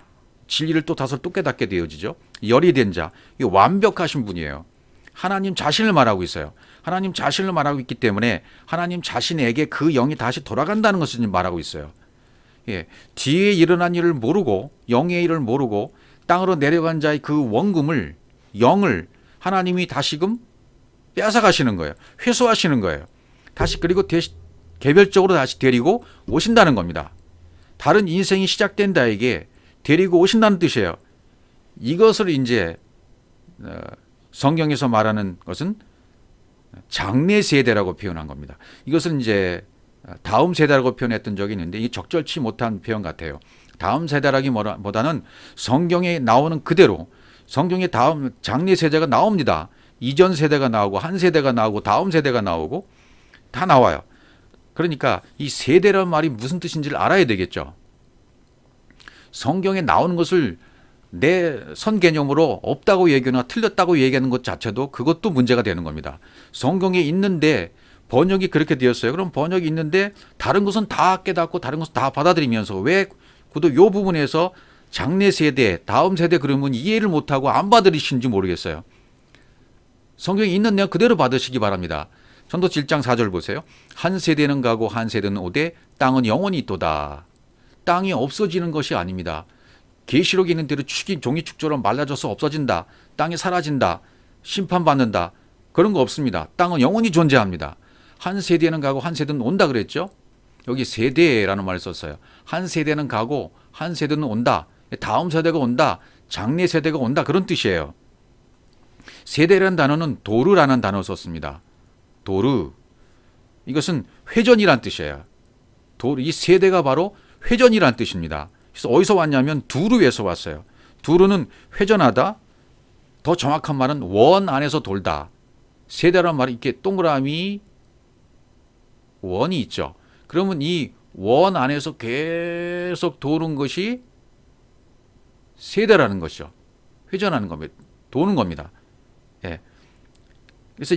진리를 또 5 또 깨닫게 되어지죠. 열이 된 자 이 완벽하신 분이에요. 하나님 자신을 말하고 있어요. 하나님 자신을 말하고 있기 때문에 하나님 자신에게 그 영이 다시 돌아간다는 것을 말하고 있어요. 예. 뒤에 일어난 일을 모르고 영의 일을 모르고 땅으로 내려간 자의 그 원금을 영을 하나님이 다시금 빼앗아 가시는 거예요. 회수하시는 거예요. 다시 그리고 개별적으로 다시 데리고 오신다는 겁니다. 다른 인생이 시작된 자에게 데리고 오신다는 뜻이에요. 이것을 이제 성경에서 말하는 것은 장래 세대라고 표현한 겁니다. 이것은 이제 다음 세대라고 표현했던 적이 있는데 이게 적절치 못한 표현 같아요. 다음 세대라기보다는 성경에 나오는 그대로 성경에 다음 장래 세대가 나옵니다. 이전 세대가 나오고 한 세대가 나오고 다음 세대가 나오고 다 나와요. 그러니까 이 세대라는 말이 무슨 뜻인지를 알아야 되겠죠. 성경에 나오는 것을 내 선 개념으로 없다고 얘기하거나 틀렸다고 얘기하는 것 자체도 그것도 문제가 되는 겁니다. 성경에 있는데 번역이 그렇게 되었어요. 그럼 번역이 있는데 다른 것은 다 깨닫고 다른 것은 다 받아들이면서 왜 그도 요 부분에서 장래 세대, 다음 세대 그러면 이해를 못하고 안 받아들이시는지 모르겠어요. 성경에 있는 내용 그대로 받으시기 바랍니다. 전도서 1장 4절 보세요. 한 세대는 가고 한 세대는 오되 땅은 영원히 있도다. 땅이 없어지는 것이 아닙니다. 계시록에 있는 대로 종이축처럼 말라져서 없어진다. 땅이 사라진다. 심판받는다. 그런 거 없습니다. 땅은 영원히 존재합니다. 한 세대는 가고 한 세대는 온다 그랬죠. 여기 세대라는 말을 썼어요. 한 세대는 가고 한 세대는 온다. 다음 세대가 온다. 장래 세대가 온다. 그런 뜻이에요. 세대라는 단어는 도르라는 단어를 썼습니다. 도르. 이것은 회전이란 뜻이에요. 도르. 이 세대가 바로 회전이란 뜻입니다. 그래서 어디서 왔냐면 두루에서 왔어요. 두루는 회전하다. 더 정확한 말은 원 안에서 돌다. 세대란 말이 이렇게 동그라미 원이 있죠. 그러면 이 원 안에서 계속 도는 것이 세대라는 것이죠. 회전하는 겁니다. 도는 겁니다. 예. 그래서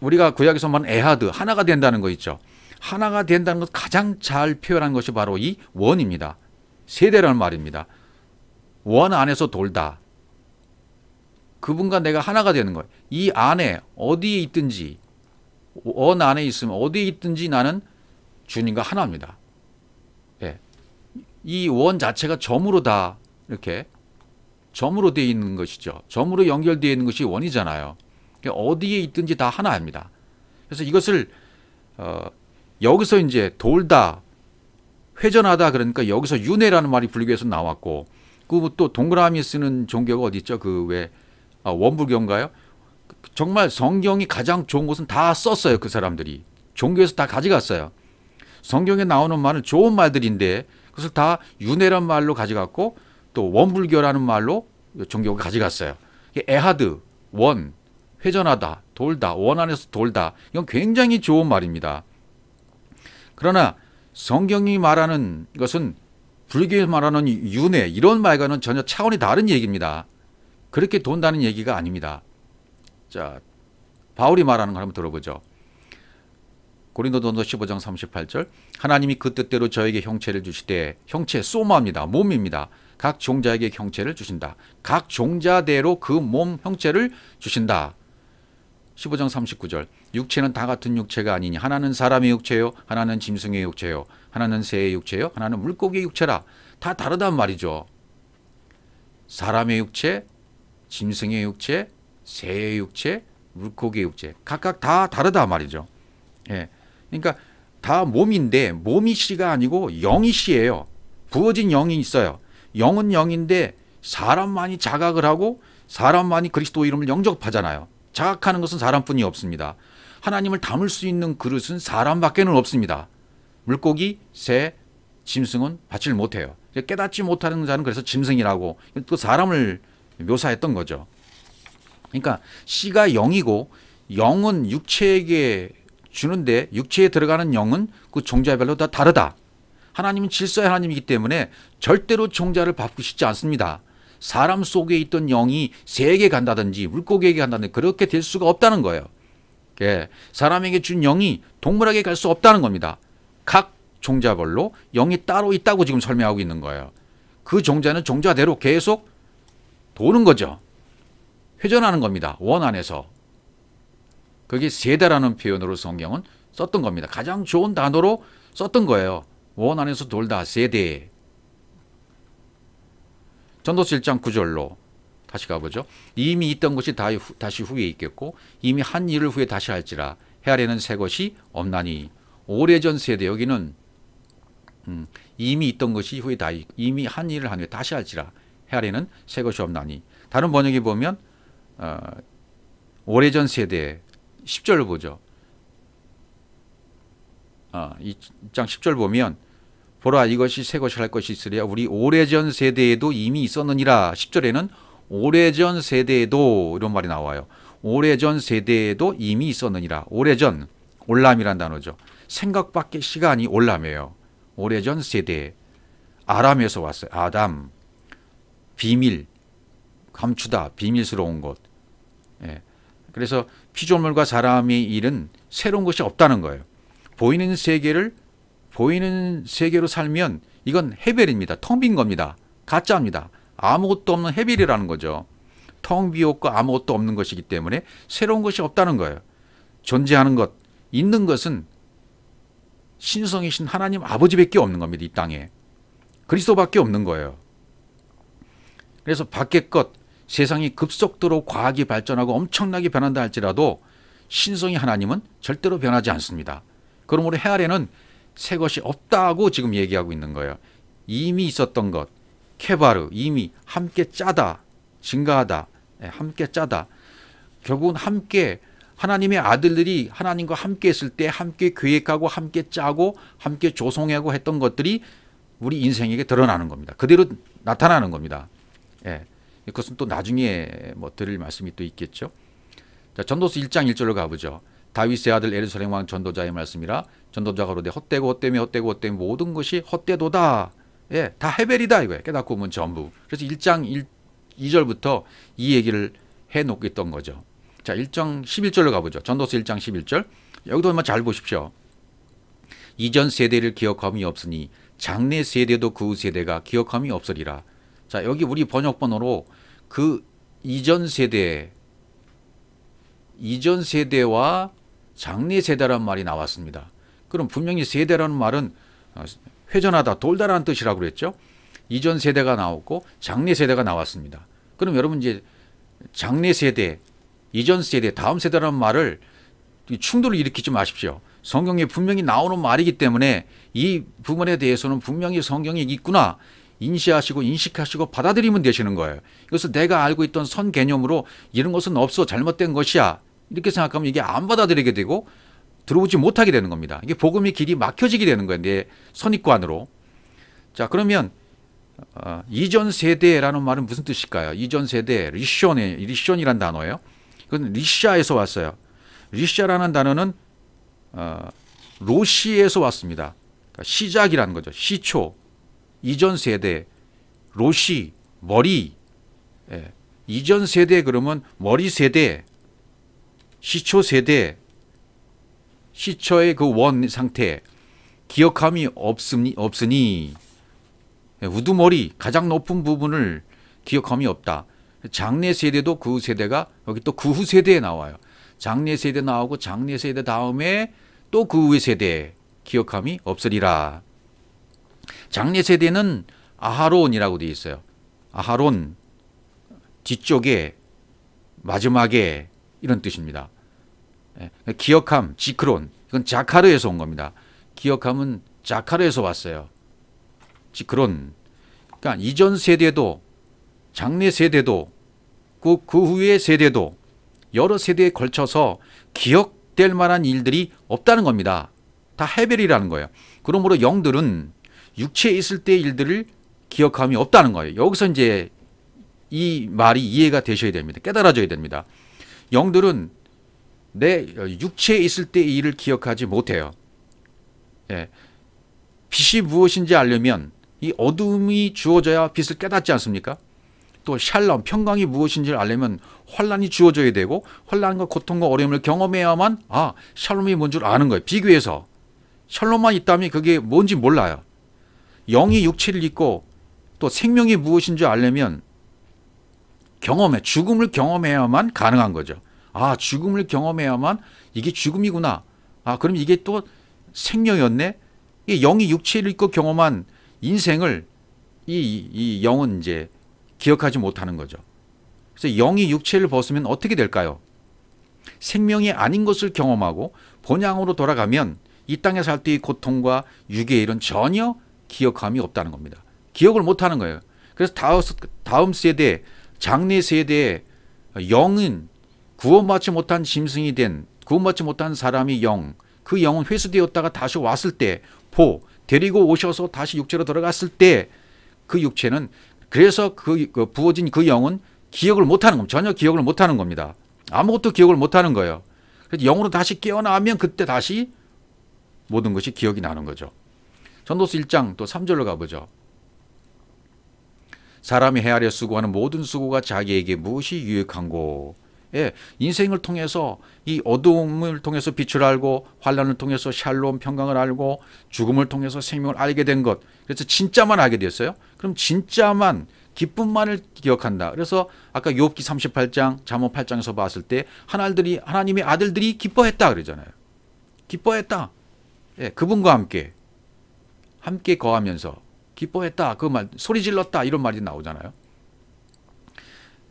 우리가 구약에서 말하는 에하드 하나가 된다는 거 있죠. 하나가 된다는 것 가장 잘 표현한 것이 바로 이 원입니다. 세대라는 말입니다. 원 안에서 돌다. 그분과 내가 하나가 되는 거예요. 이 안에 어디에 있든지 원 안에 있으면 어디에 있든지 나는 주님과 하나입니다. 예. 이 원 자체가 점으로 다 이렇게 점으로 되어 있는 것이죠. 점으로 연결되어 있는 것이 원이잖아요. 어디에 있든지 다 하나입니다. 그래서 이것을 여기서 이제 돌다, 회전하다 그러니까 여기서 윤회라는 말이 불교에서 나왔고, 그 또 동그라미 쓰는 종교가 어디 있죠? 그 왜 원불교인가요? 정말 성경이 가장 좋은 것은 다 썼어요. 그 사람들이 종교에서 다 가져갔어요. 성경에 나오는 말은 좋은 말들인데 그것을 다 윤회란 말로 가져갔고 또 원불교라는 말로 종교가 가져갔어요. 에하드, 원, 회전하다, 돌다, 원 안에서 돌다, 이건 굉장히 좋은 말입니다. 그러나 성경이 말하는 것은 불교에서 말하는 윤회 이런 말과는 전혀 차원이 다른 얘기입니다. 그렇게 돈다는 얘기가 아닙니다. 자, 바울이 말하는 걸 한번 들어보죠. 고린도전서 15장 38절, 하나님이 그 뜻대로 저에게 형체를 주시되, 형체 소마입니다. 몸입니다. 각 종자에게 형체를 주신다. 각 종자대로 그 몸 형체를 주신다. 15장 39절, 육체는 다 같은 육체가 아니니 하나는 사람의 육체요, 하나는 짐승의 육체요, 하나는 새의 육체요, 하나는 물고기의 육체라. 다 다르단 말이죠. 사람의 육체, 짐승의 육체, 새의 육체, 물고기의 육체, 각각 다 다르다 말이죠. 예, 그러니까 다 몸인데 몸이 씨가 아니고 영이 씨예요. 부어진 영이 있어요. 영은 영인데 사람만이 자각을 하고 사람만이 그리스도 이름을 영접하잖아요. 자각하는 것은 사람뿐이 없습니다. 하나님을 담을 수 있는 그릇은 사람밖에는 없습니다. 물고기, 새, 짐승은 받질 못해요. 깨닫지 못하는 자는 그래서 짐승이라고 또 사람을 묘사했던 거죠. 그러니까 씨가 영이고 영은 육체에게 주는데 육체에 들어가는 영은 그 종자별로 다 다르다. 하나님은 질서의 하나님이기 때문에 절대로 종자를 바꾸시지 않습니다. 사람 속에 있던 영이 새에게 간다든지 물고기에게 간다든지 그렇게 될 수가 없다는 거예요. 사람에게 준 영이 동물에게 갈 수 없다는 겁니다. 각 종자별로 영이 따로 있다고 지금 설명하고 있는 거예요. 그 종자는 종자대로 계속 도는 거죠. 회전하는 겁니다. 원 안에서. 그게 세대라는 표현으로 성경은 썼던 겁니다. 가장 좋은 단어로 썼던 거예요. 원 안에서 돌다, 세대. 전도서 1장 9절로 다시 가보죠. 이미 있던 것이 다시 후에 있겠고 이미 한 일을 후에 다시 할지라 헤아리는 새 것이 없나니. 오래전 세대, 여기는 이미 있던 것이 후에 다 있고 이미 한 일을 한 후에 다시 할지라 헤아리는 새 것이 없나니. 다른 번역에 보면 오래전 세대 10절을 보죠. 2장 10절 보면 보라 이것이 새 것이 할 것이 있으랴 우리 오래전 세대에도 이미 있었느니라. 10절에는 오래전 세대에도 이런 말이 나와요. 오래전 세대에도 이미 있었느니라. 오래전, 올람이란 단어죠. 생각밖의 시간이 올람이에요. 오래전 세대, 아람에서 왔어요. 아담, 비밀, 감추다, 비밀스러운 것. 예. 그래서 피조물과 사람의 일은 새로운 것이 없다는 거예요. 보이는 세계로 살면 이건 헤벨입니다. 텅 빈 겁니다. 가짜입니다. 아무것도 없는 헤벨이라는 거죠. 텅 비었고 아무것도 없는 것이기 때문에 새로운 것이 없다는 거예요. 존재하는 것, 있는 것은 신성이신 하나님 아버지밖에 없는 겁니다. 이 땅에. 그리스도밖에 없는 거예요. 그래서 밖의 것, 세상이 급속도로 과학이 발전하고 엄청나게 변한다 할지라도 신성이 하나님은 절대로 변하지 않습니다. 그러므로 해 아래는 새 것이 없다고 지금 얘기하고 있는 거예요. 이미 있었던 것, 케바르, 이미 함께 짜다, 증가하다, 함께 짜다. 결국은 함께 하나님의 아들들이 하나님과 함께 했을 때 함께 계획하고 함께 짜고 함께 조성하고 했던 것들이 우리 인생에게 드러나는 겁니다. 그대로 나타나는 겁니다. 예. 그것은 또 나중에 드릴 말씀이 또 있겠죠. 자, 전도서 1장 1절로 가보죠. 다윗의 아들 예루살렘 왕 전도자의 말씀이라. 전도자가 그러되 헛되고 헛되며 모든 것이 헛되도다. 예, 다 헤벨이다 이거예요. 깨닫고 보면 전부. 그래서 1장 2절부터 이 얘기를 해놓겠던 거죠. 자, 1장 11절로 가보죠. 전도서 1장 11절. 여기도 한번 잘 보십시오. 이전 세대를 기억함이 없으니 장래 세대도 그 세대가 기억함이 없으리라. 자, 여기 우리 번역본으로 그 이전 세대와 장래 세대라는 말이 나왔습니다. 그럼 분명히 세대라는 말은 회전하다, 돌다라는 뜻이라고 그랬죠. 이전 세대가 나왔고 장래 세대가 나왔습니다. 그럼 여러분 이제 장래 세대, 이전 세대, 다음 세대라는 말을 충돌을 일으키지 마십시오. 성경에 분명히 나오는 말이기 때문에 이 부분에 대해서는 분명히 성경이 있구나 인식하시고 받아들이면 되시는 거예요. 이것을 내가 알고 있던 선 개념으로 이런 것은 없어 잘못된 것이야 이렇게 생각하면 이게 안 받아들이게 되고 들어오지 못하게 되는 겁니다. 이게 복음의 길이 막혀지게 되는 거예요. 내 선입관으로. 자, 그러면 이전 세대라는 말은 무슨 뜻일까요? 이전 세대, 리션이란 단어예요. 그건 리샤에서 왔어요. 리샤라는 단어는 로시에서 왔습니다. 그러니까 시작이라는 거죠. 시초, 이전 세대, 로시, 머리. 예. 이전 세대 그러면 머리 세대, 시초 세대, 시초의 그 원 상태, 기억함이 없으니 우두머리 가장 높은 부분을 기억함이 없다. 장래 세대도 그 세대가 여기 또 그 후 세대에 나와요. 장래 세대 나오고 장래 세대 다음에 또 그 후의 세대 기억함이 없으리라. 장래 세대는 아하론이라고 되어 있어요. 아하론 뒤쪽에 마지막에 이런 뜻입니다. 기억함, 지크론 이건 자카르에서 온 겁니다. 기억함은 자카르에서 왔어요. 지크론. 그러니까 이전 세대도 장래 세대도 그 후의 세대도 여러 세대에 걸쳐서 기억될 만한 일들이 없다는 겁니다. 다 해별이라는 거예요. 그러므로 영들은 육체에 있을 때의 일들을 기억함이 없다는 거예요. 여기서 이제 이 말이 이해가 되셔야 됩니다. 깨달아져야 됩니다. 영들은 내 육체에 있을 때의 일을 기억하지 못해요. 예. 빛이 무엇인지 알려면 이 어둠이 주어져야 빛을 깨닫지 않습니까? 또 샬롬, 평강이 무엇인지 알려면 환란이 주어져야 되고 환란과 고통과 어려움을 경험해야만 샬롬이 뭔 줄 아는 거예요. 비교해서. 샬롬만 있다면 그게 뭔지 몰라요. 영이 육체를 입고 또 생명이 무엇인지 알려면 죽음을 경험해야만 가능한 거죠. 죽음을 경험해야만 이게 죽음이구나. 그럼 이게 또 생명이었네. 이 영이 육체를 입고 경험한 인생을 이 영은 이제 기억하지 못하는 거죠. 그래서 영이 육체를 벗으면 어떻게 될까요? 생명이 아닌 것을 경험하고 본향으로 돌아가면 이 땅에 살 때의 고통과 유괴의 일은 전혀 기억함이 없다는 겁니다. 기억을 못하는 거예요. 그래서 다음 세대, 장래 세대의 영은 구원받지 못한 짐승이 된 구원받지 못한 사람이 그 영은 회수되었다가 다시 왔을 때 데리고 오셔서 다시 육체로 들어갔을 때 그 육체는 그래서 그 부어진 그 영은 기억을 못하는 겁니다. 전혀 기억을 못하는 겁니다. 아무것도 기억을 못하는 거예요. 그래서 영으로 다시 깨어나면 그때 다시 모든 것이 기억이 나는 거죠. 전도서 1장 또 3절로 가보죠. 사람이 헤아려 수고하는 모든 수고가 자기에게 무엇이 유익한고. 예, 인생을 통해서 이 어둠을 통해서 빛을 알고 환란을 통해서 샬롬 평강을 알고 죽음을 통해서 생명을 알게 된 것. 그래서 진짜만 알게 됐어요. 그럼 진짜만 기쁨만을 기억한다. 그래서 아까 욥기 38장 잠언 8장에서 봤을 때 하나님의 아들들이 기뻐했다 그러잖아요. 기뻐했다. 예, 그분과 함께 거하면서 기뻐했다. 그 말 소리 질렀다 이런 말이 나오잖아요.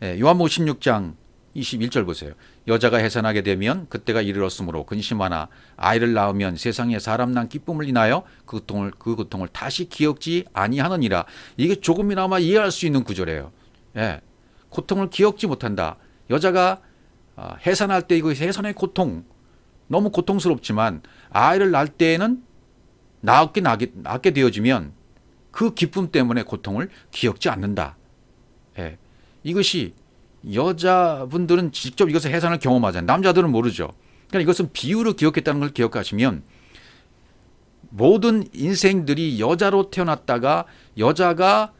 예, 요한복음 16장 21절 보세요. 여자가 해산하게 되면 그때가 이르렀으므로 근심하나 아이를 낳으면 세상에 사람 난 기쁨을 인하여 그 고통을 다시 기억지 아니하느니라. 이게 조금이나마 이해할 수 있는 구절이에요. 예, 고통을 기억지 못한다. 여자가 해산할 때 이거 해산의 고통 너무 고통스럽지만 아이를 낳을 때에는 낳게 되어지면 그 기쁨 때문에 고통을 기억지 않는다. 예, 이것이 여자분들은 직접 이것을 해산을 경험하잖아요. 남자들은 모르죠. 그러니까 이것은 비유로 기억했다는 걸 기억하시면 모든 인생들이 여자로 태어났다가 여자가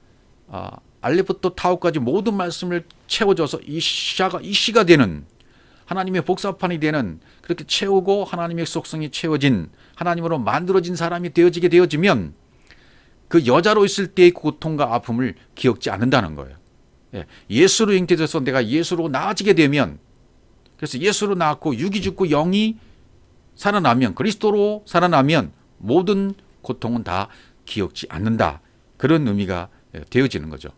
알레부터 타오까지 모든 말씀을 채워줘서 이 시가 되는 하나님의 복사판이 되는 그렇게 채우고 하나님의 속성이 채워진 하나님으로 만들어진 사람이 되어지면 그 여자로 있을 때의 고통과 아픔을 기억지 않는다는 거예요. 예수로 잉태돼서 내가 예수로 나아지게 되면 그래서 예수로 낳고 육이 죽고 영이 살아나면 그리스도로 살아나면 모든 고통은 다 기억지 않는다. 그런 의미가 되어지는 거죠.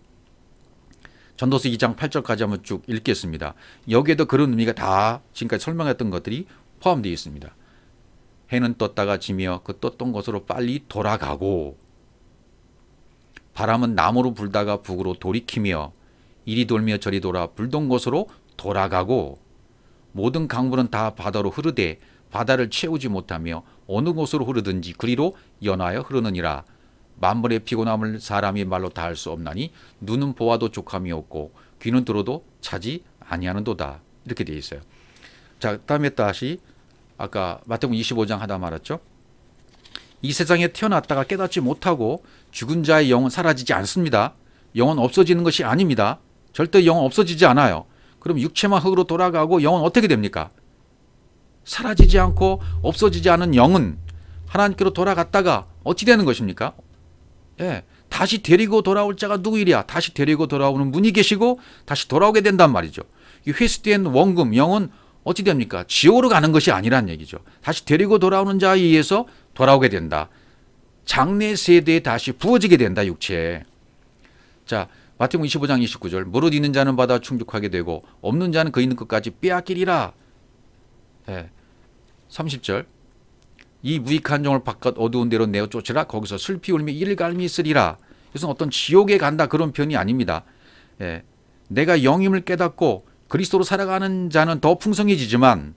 전도서 2장 8절까지 한번 쭉 읽겠습니다. 여기에도 그런 의미가 다 지금까지 설명했던 것들이 포함되어 있습니다. 해는 떴다가 지며 그 떴던 곳으로 빨리 돌아가고, 바람은 남으로 불다가 북으로 돌이키며 이리 돌며 저리 돌아 불던 곳으로 돌아가고, 모든 강물은 다 바다로 흐르되 바다를 채우지 못하며 어느 곳으로 흐르든지 그리로 연하여 흐르느니라. 만물의 피곤함을 사람이 말로 다 할 수 없나니 눈은 보아도 족함이 없고 귀는 들어도 차지 아니하는도다. 이렇게 되어 있어요. 자, 다음에 다시 아까 마태복음 25장 하다 말았죠. 이 세상에 태어났다가 깨닫지 못하고 죽은 자의 영은 사라지지 않습니다. 영은 없어지는 것이 아닙니다. 절대 영은 없어지지 않아요. 그럼 육체만 흙으로 돌아가고 영은 어떻게 됩니까? 사라지지 않고 없어지지 않은 영은 하나님께로 돌아갔다가 어찌 되는 것입니까? 예, 다시 데리고 돌아올 자가 누구이랴? 다시 데리고 돌아오는 분이 계시고 다시 돌아오게 된단 말이죠. 이 회수된 원금, 영은 어찌 됩니까? 지옥으로 가는 것이 아니란 얘기죠. 다시 데리고 돌아오는 자에 의해서 돌아오게 된다. 장래 세대에 다시 부어지게 된다, 육체에. 자, 마태복음 25장 29절. 무릇 있는 자는 받아 충족하게 되고 없는 자는 그 있는 것까지 빼앗기리라. 예. 30절. 이 무익한 종을 바깥 어두운 데로 내어 쫓으라. 거기서 슬피 울며 일갈미 있으리라. 이것은 어떤 지옥에 간다 그런 표현이 아닙니다. 예. 내가 영임을 깨닫고 그리스도로 살아가는 자는 더 풍성해지지만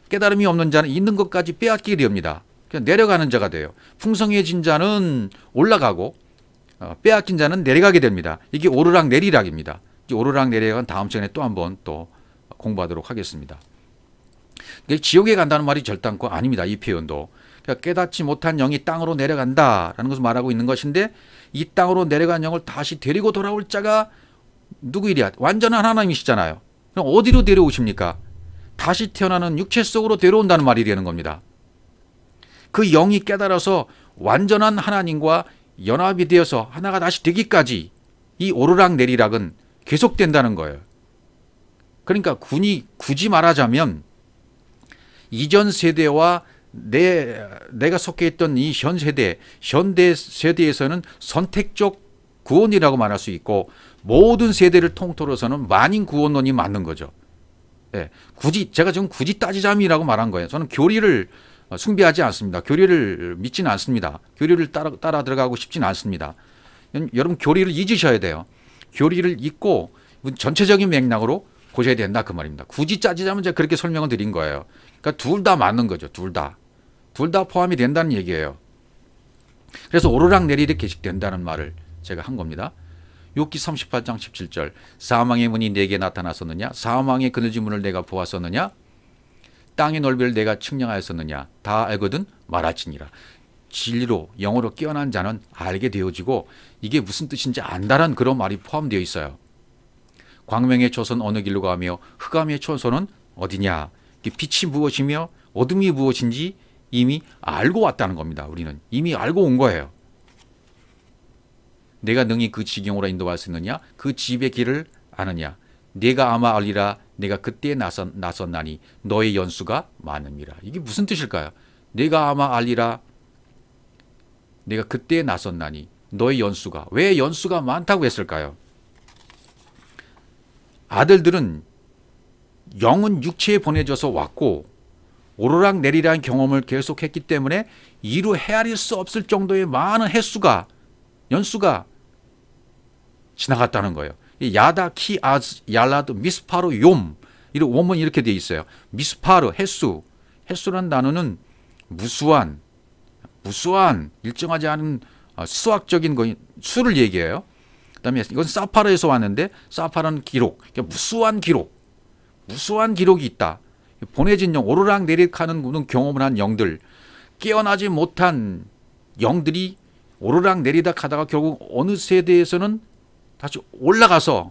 깨달음이 없는 자는 있는 것까지 빼앗기게 됩니다. 그냥 내려가는 자가 돼요. 풍성해진 자는 올라가고 빼앗긴 자는 내려가게 됩니다. 이게 오르락 내리락입니다. 이 오르락 내리락은 다음 시간에 또 한번 또 공부하도록 하겠습니다. 지옥에 간다는 말이 절단코 아닙니다. 이 표현도. 그러니까 깨닫지 못한 영이 땅으로 내려간다라는 것을 말하고 있는 것인데, 이 땅으로 내려간 영을 다시 데리고 돌아올 자가 누구이랴? 완전한 하나님이시잖아요. 그럼 어디로 데려오십니까? 다시 태어나는 육체 속으로 데려온다는 말이 되는 겁니다. 그 영이 깨달아서 완전한 하나님과 연합이 되어서 하나가 다시 되기까지 이 오르락 내리락은 계속된다는 거예요. 그러니까 굳이 말하자면 이전 세대와 내가 속해 있던 이 현대 세대에서는 선택적 구원이라고 말할 수 있고, 모든 세대를 통틀어서는 만인 구원론이 맞는 거죠. 예, 제가 지금 굳이 따지자면이라고 말한 거예요. 저는 교리를 숭배하지 않습니다. 교리를 믿지는 않습니다. 교리를 따라 들어가고 싶지는 않습니다. 여러분, 교리를 잊으셔야 돼요. 교리를 잊고 전체적인 맥락으로 보셔야 된다 그 말입니다. 굳이 따지자면 제가 그렇게 설명을 드린 거예요. 그러니까 둘 다 맞는 거죠. 둘 다 포함이 된다는 얘기예요. 그래서 오르락 내리락 계속된다는 말을 제가 한 겁니다. 욥기 38장 17절. 사망의 문이 내게 나타났었느냐? 사망의 그늘진 문을 내가 보았었느냐? 땅의 넓이를 내가 측량하였었느냐? 다 알거든 말할지니라. 진리로 영으로 깨어난 자는 알게 되어지고 이게 무슨 뜻인지 안다란 그런 말이 포함되어 있어요. 광명의 초선 어느 길로 가며 흑암의 초선은 어디냐? 빛이 무엇이며 어둠이 무엇인지 이미 알고 왔다는 겁니다. 우리는 이미 알고 온 거예요. 내가 능히 그 지경으로 인도할 수 있느냐? 그 집의 길을 아느냐? 내가 아마 알리라. 내가 그때 나섰나니 너의 연수가 많음이라. 이게 무슨 뜻일까요? 내가 아마 알리라. 내가 그때 나섰나니 너의 연수가. 왜 연수가 많다고 했을까요? 아들들은 영은 육체에 보내져서 왔고 오르락 내리락 경험을 계속했기 때문에 이루 헤아릴 수 없을 정도의 많은 연수가 지나갔다는 거예요. 야다, 키, 아즈, 얄라드, 미스파르, 욤. 이런 원문이 이렇게 되어 있어요. 미스파르, 횟수라는 단어는 무수한, 일정하지 않은 수학적인 수를 얘기해요. 그다음에 이건 사파르에서 왔는데 사파르는 기록, 그러니까 무수한 기록이 있다. 보내진 영, 오르락 내리락하는 경험을 한 영들, 깨어나지 못한 영들이 오르락 내리락 하다가 결국 어느 세대에서는 다시 올라가서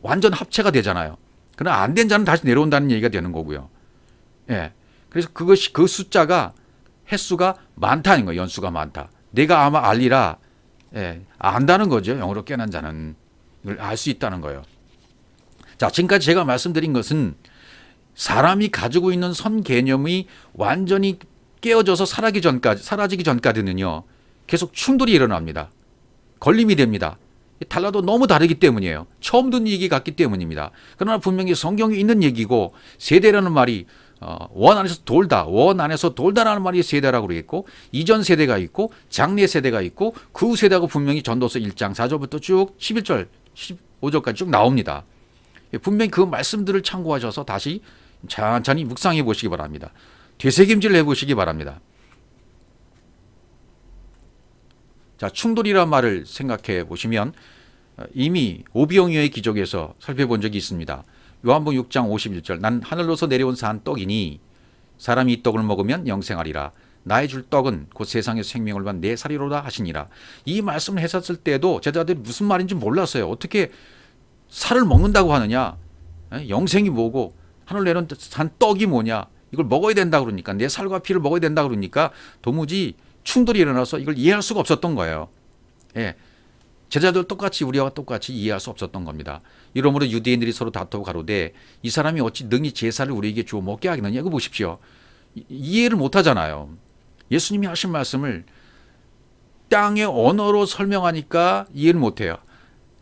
완전 합체가 되잖아요. 그러나 안 된 자는 다시 내려온다는 얘기가 되는 거고요. 예. 그래서 그 숫자가 횟수가 많다는 거예요. 연수가 많다. 내가 아마 알리라. 예. 안다는 거죠. 영으로 깨어난 자는 이걸 알 수 있다는 거예요. 자, 지금까지 제가 말씀드린 것은 사람이 가지고 있는 선 개념이 완전히 깨어져서 사라지기 전까지는요, 계속 충돌이 일어납니다. 걸림이 됩니다. 달라도 너무 다르기 때문이에요. 처음 듣는 얘기 같기 때문입니다. 그러나 분명히 성경에 있는 얘기고 세대라는 말이 원 안에서 돌다, 원 안에서 돌다라는 말이 세대라고 그러겠고, 이전 세대가 있고 장래 세대가 있고 그 후 세대가 분명히 전도서 1장 4절부터 쭉 11절 15절까지 쭉 나옵니다. 분명히 그 말씀들을 참고하셔서 다시 천천히 묵상해 보시기 바랍니다. 되새김질 해보시기 바랍니다. 자, 충돌이라는 말을 생각해 보시면 이미 오비영유의 기적에서 살펴본 적이 있습니다. 요한복음 6장 51절, 난 하늘로서 내려온 산 떡이니 사람이 이 떡을 먹으면 영생하리라. 나의 줄 떡은 곧 세상에서 생명을 받는 내 살이로다 하시니라. 이 말씀을 했었을 때도 제자들이 무슨 말인지 몰랐어요. 어떻게 살을 먹는다고 하느냐, 영생이 뭐고 하늘 내려온 산 떡이 뭐냐, 이걸 먹어야 된다 그러니까, 내 살과 피를 먹어야 된다 그러니까 도무지 충돌이 일어나서 이걸 이해할 수가 없었던 거예요. 예. 제자들 똑같이 우리와 똑같이 이해할 수 없었던 겁니다. 이러므로 유대인들이 서로 다투고 가로되 이 사람이 어찌 능히 제사를 우리에게 주어 먹게 하겠느냐. 이거 보십시오. 이해를 못 하잖아요. 예수님이 하신 말씀을 땅의 언어로 설명하니까 이해를 못 해요.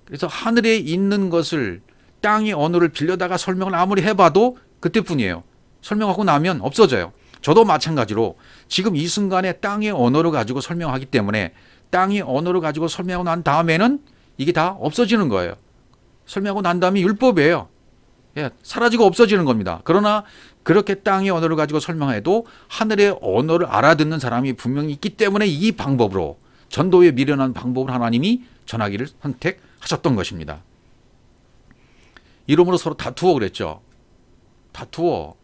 그래서 하늘에 있는 것을 땅의 언어를 빌려다가 설명을 아무리 해봐도 그때뿐이에요. 설명하고 나면 없어져요. 저도 마찬가지로 지금 이 순간에 땅의 언어를 가지고 설명하기 때문에 땅의 언어를 가지고 설명하고 난 다음에는 이게 다 없어지는 거예요. 설명하고 난 다음에 율법이에요. 예, 사라지고 없어지는 겁니다. 그러나 그렇게 땅의 언어를 가지고 설명해도 하늘의 언어를 알아듣는 사람이 분명히 있기 때문에 이 방법으로, 전도에 미련한 방법을 하나님이 전하기를 선택하셨던 것입니다. 이러므로 서로 다투어 그랬죠. 다투어.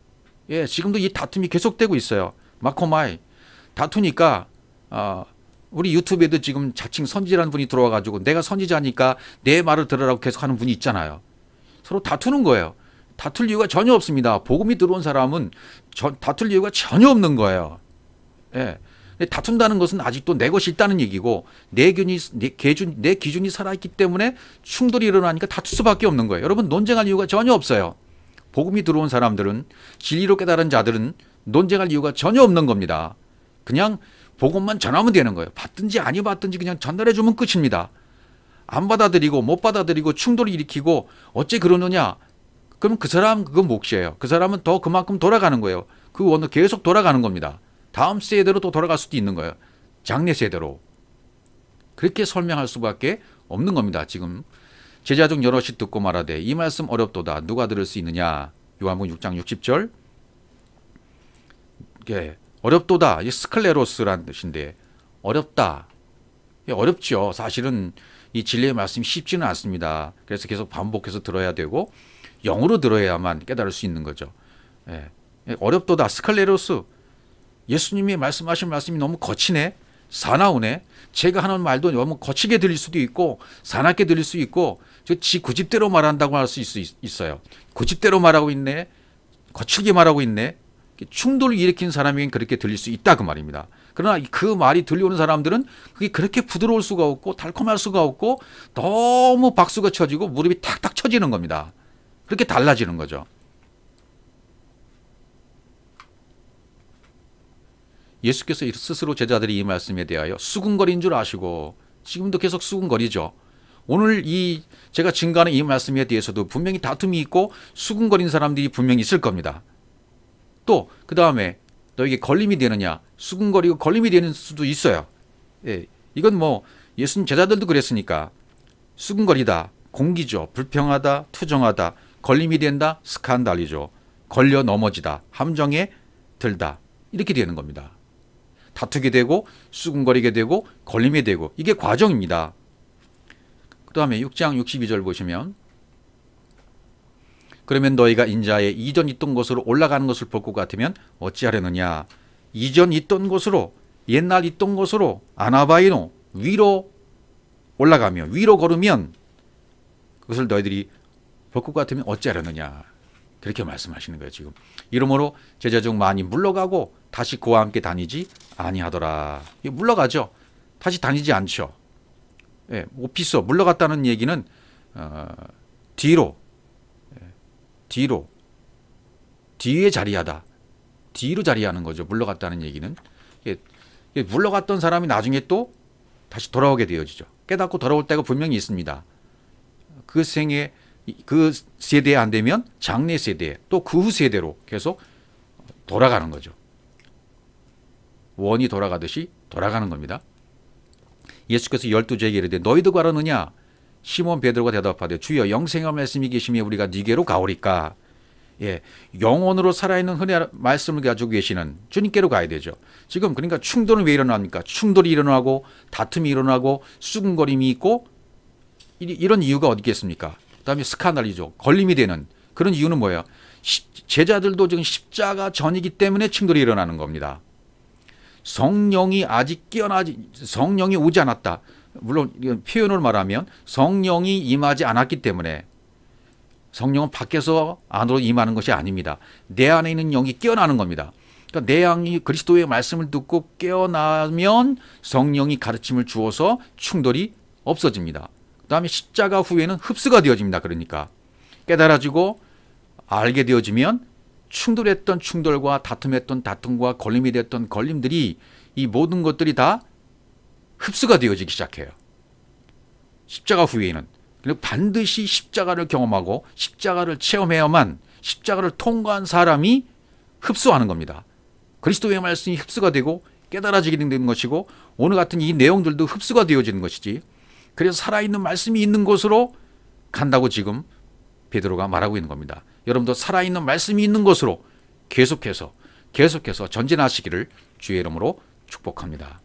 예, 지금도 이 다툼이 계속되고 있어요. 마코마이. 다투니까 우리 유튜브에도 지금 자칭 선지자라는 분이 들어와가지고 내가 선지자니까 내 말을 들으라고 계속 하는 분이 있잖아요. 서로 다투는 거예요. 다툴 이유가 전혀 없습니다. 복음이 들어온 사람은 다툴 이유가 전혀 없는 거예요. 예. 다툰다는 것은 아직도 내 것이 있다는 얘기고 내 기준이 살아있기 때문에 충돌이 일어나니까 다툴 수밖에 없는 거예요. 여러분, 논쟁할 이유가 전혀 없어요. 복음이 들어온 사람들은, 진리로 깨달은 자들은 논쟁할 이유가 전혀 없는 겁니다. 그냥 복음만 전하면 되는 거예요. 받든지 아니 받든지 그냥 전달해 주면 끝입니다. 안 받아들이고 못 받아들이고 충돌을 일으키고 어째 그러느냐? 그럼 그 사람 그건 몫이에요. 그 사람은 더 그만큼 돌아가는 거예요. 그 원은 계속 돌아가는 겁니다. 다음 세대로 또 돌아갈 수도 있는 거예요. 장래 세대로. 그렇게 설명할 수밖에 없는 겁니다. 지금 제자 중 여럿이 듣고 말하되 이 말씀 어렵도다. 누가 들을 수 있느냐? 요한복음 6장 60절. 예, 어렵도다. 이 스클레로스라는 뜻인데 어렵다. 예, 어렵죠. 사실은 이 진리의 말씀이 쉽지는 않습니다. 그래서 계속 반복해서 들어야 되고 영으로 들어야만 깨달을 수 있는 거죠. 예, 어렵도다. 스클레로스. 예수님이 말씀하신 말씀이 너무 거치네. 사나우네. 제가 하는 말도 너무 거치게 들릴 수도 있고 사납게 들릴 수 있고 지 고집대로 말한다고 할 수 있어요. 고집대로 말하고 있네. 거칠게 말하고 있네. 충돌을 일으킨 사람에겐 그렇게 들릴 수 있다 그 말입니다. 그러나 그 말이 들려오는 사람들은 그게 그렇게 부드러울 수가 없고 달콤할 수가 없고 너무 박수가 쳐지고 무릎이 탁탁 쳐지는 겁니다. 그렇게 달라지는 거죠. 예수께서 스스로 제자들이 이 말씀에 대하여 수군거리인 줄 아시고 지금도 계속 수군거리죠. 오늘 제가 증거하는 이 말씀에 대해서도 분명히 다툼이 있고 수군거리는 사람들이 분명히 있을 겁니다. 또 그 다음에 너에게 걸림이 되느냐, 수군거리고 걸림이 되는 수도 있어요. 예, 이건 뭐 예수님 제자들도 그랬으니까 수군거리다, 공기죠. 불평하다, 투정하다, 걸림이 된다, 스칸달이죠. 걸려 넘어지다, 함정에 들다, 이렇게 되는 겁니다. 다투게 되고 수군거리게 되고 걸림이 되고 이게 과정입니다. 그 다음에 6장 62절 보시면 그러면 너희가 인자의 이전 있던 곳으로 올라가는 것을 볼 것 같으면 어찌하려느냐. 이전 있던 곳으로, 옛날 있던 곳으로 아나바이노, 위로 올라가며 위로 걸으면 그것을 너희들이 볼 것 같으면 어찌하려느냐. 그렇게 말씀하시는 거예요. 지금 이러므로 제자 중 많이 물러가고 다시 그와 함께 다니지 아니하더라. 물러가죠. 다시 다니지 않죠. 예, 오피서 물러갔다는 얘기는 뒤에 자리하다. 뒤로 자리하는 거죠. 물러갔다는 얘기는. 물러갔던 사람이 나중에 또 다시 돌아오게 되어지죠. 깨닫고 돌아올 때가 분명히 있습니다. 그 생에 그 세대에 안 되면 장래 세대에 또 그 후 세대로 계속 돌아가는 거죠. 원이 돌아가듯이 돌아가는 겁니다. 예수께서 12제에게 이르되 너희도 가려느냐? 시몬 베드로가 대답하되 주여 영생의 말씀이 계시며 우리가 네게로 가오리까. 예, 영원으로 살아있는 흔히 말씀을 가지고 계시는 주님께로 가야 되죠. 지금 그러니까 충돌은 왜 일어납니까? 충돌이 일어나고 다툼이 일어나고 수군거림이 있고 이런 이유가 어디 있겠습니까? 그다음에 스칸달이죠. 걸림이 되는 그런 이유는 뭐예요? 제자들도 지금 십자가 전이기 때문에 충돌이 일어나는 겁니다. 성령이 아직 성령이 오지 않았다. 물론 표현을 말하면 성령이 임하지 않았기 때문에 성령은 밖에서 안으로 임하는 것이 아닙니다. 내 안에 있는 영이 깨어나는 겁니다. 그러니까 내 영이 그리스도의 말씀을 듣고 깨어나면 성령이 가르침을 주어서 충돌이 없어집니다. 그 다음에 십자가 후에는 흡수가 되어집니다. 그러니까 깨달아지고 알게 되어지면 충돌했던 충돌과 다툼했던 다툼과 걸림이 됐던 걸림들이 이 모든 것들이 다 흡수가 되어지기 시작해요. 십자가 후에는. 그리고 반드시 십자가를 경험하고 십자가를 체험해야만 십자가를 통과한 사람이 흡수하는 겁니다. 그리스도의 말씀이 흡수가 되고 깨달아지게 되는 것이고 오늘 같은 이 내용들도 흡수가 되어지는 것이지. 그래서 살아있는 말씀이 있는 곳으로 간다고 지금 베드로가 말하고 있는 겁니다. 여러분도 살아있는 말씀이 있는 곳으로 계속해서 전진하시기를 주의 이름으로 축복합니다.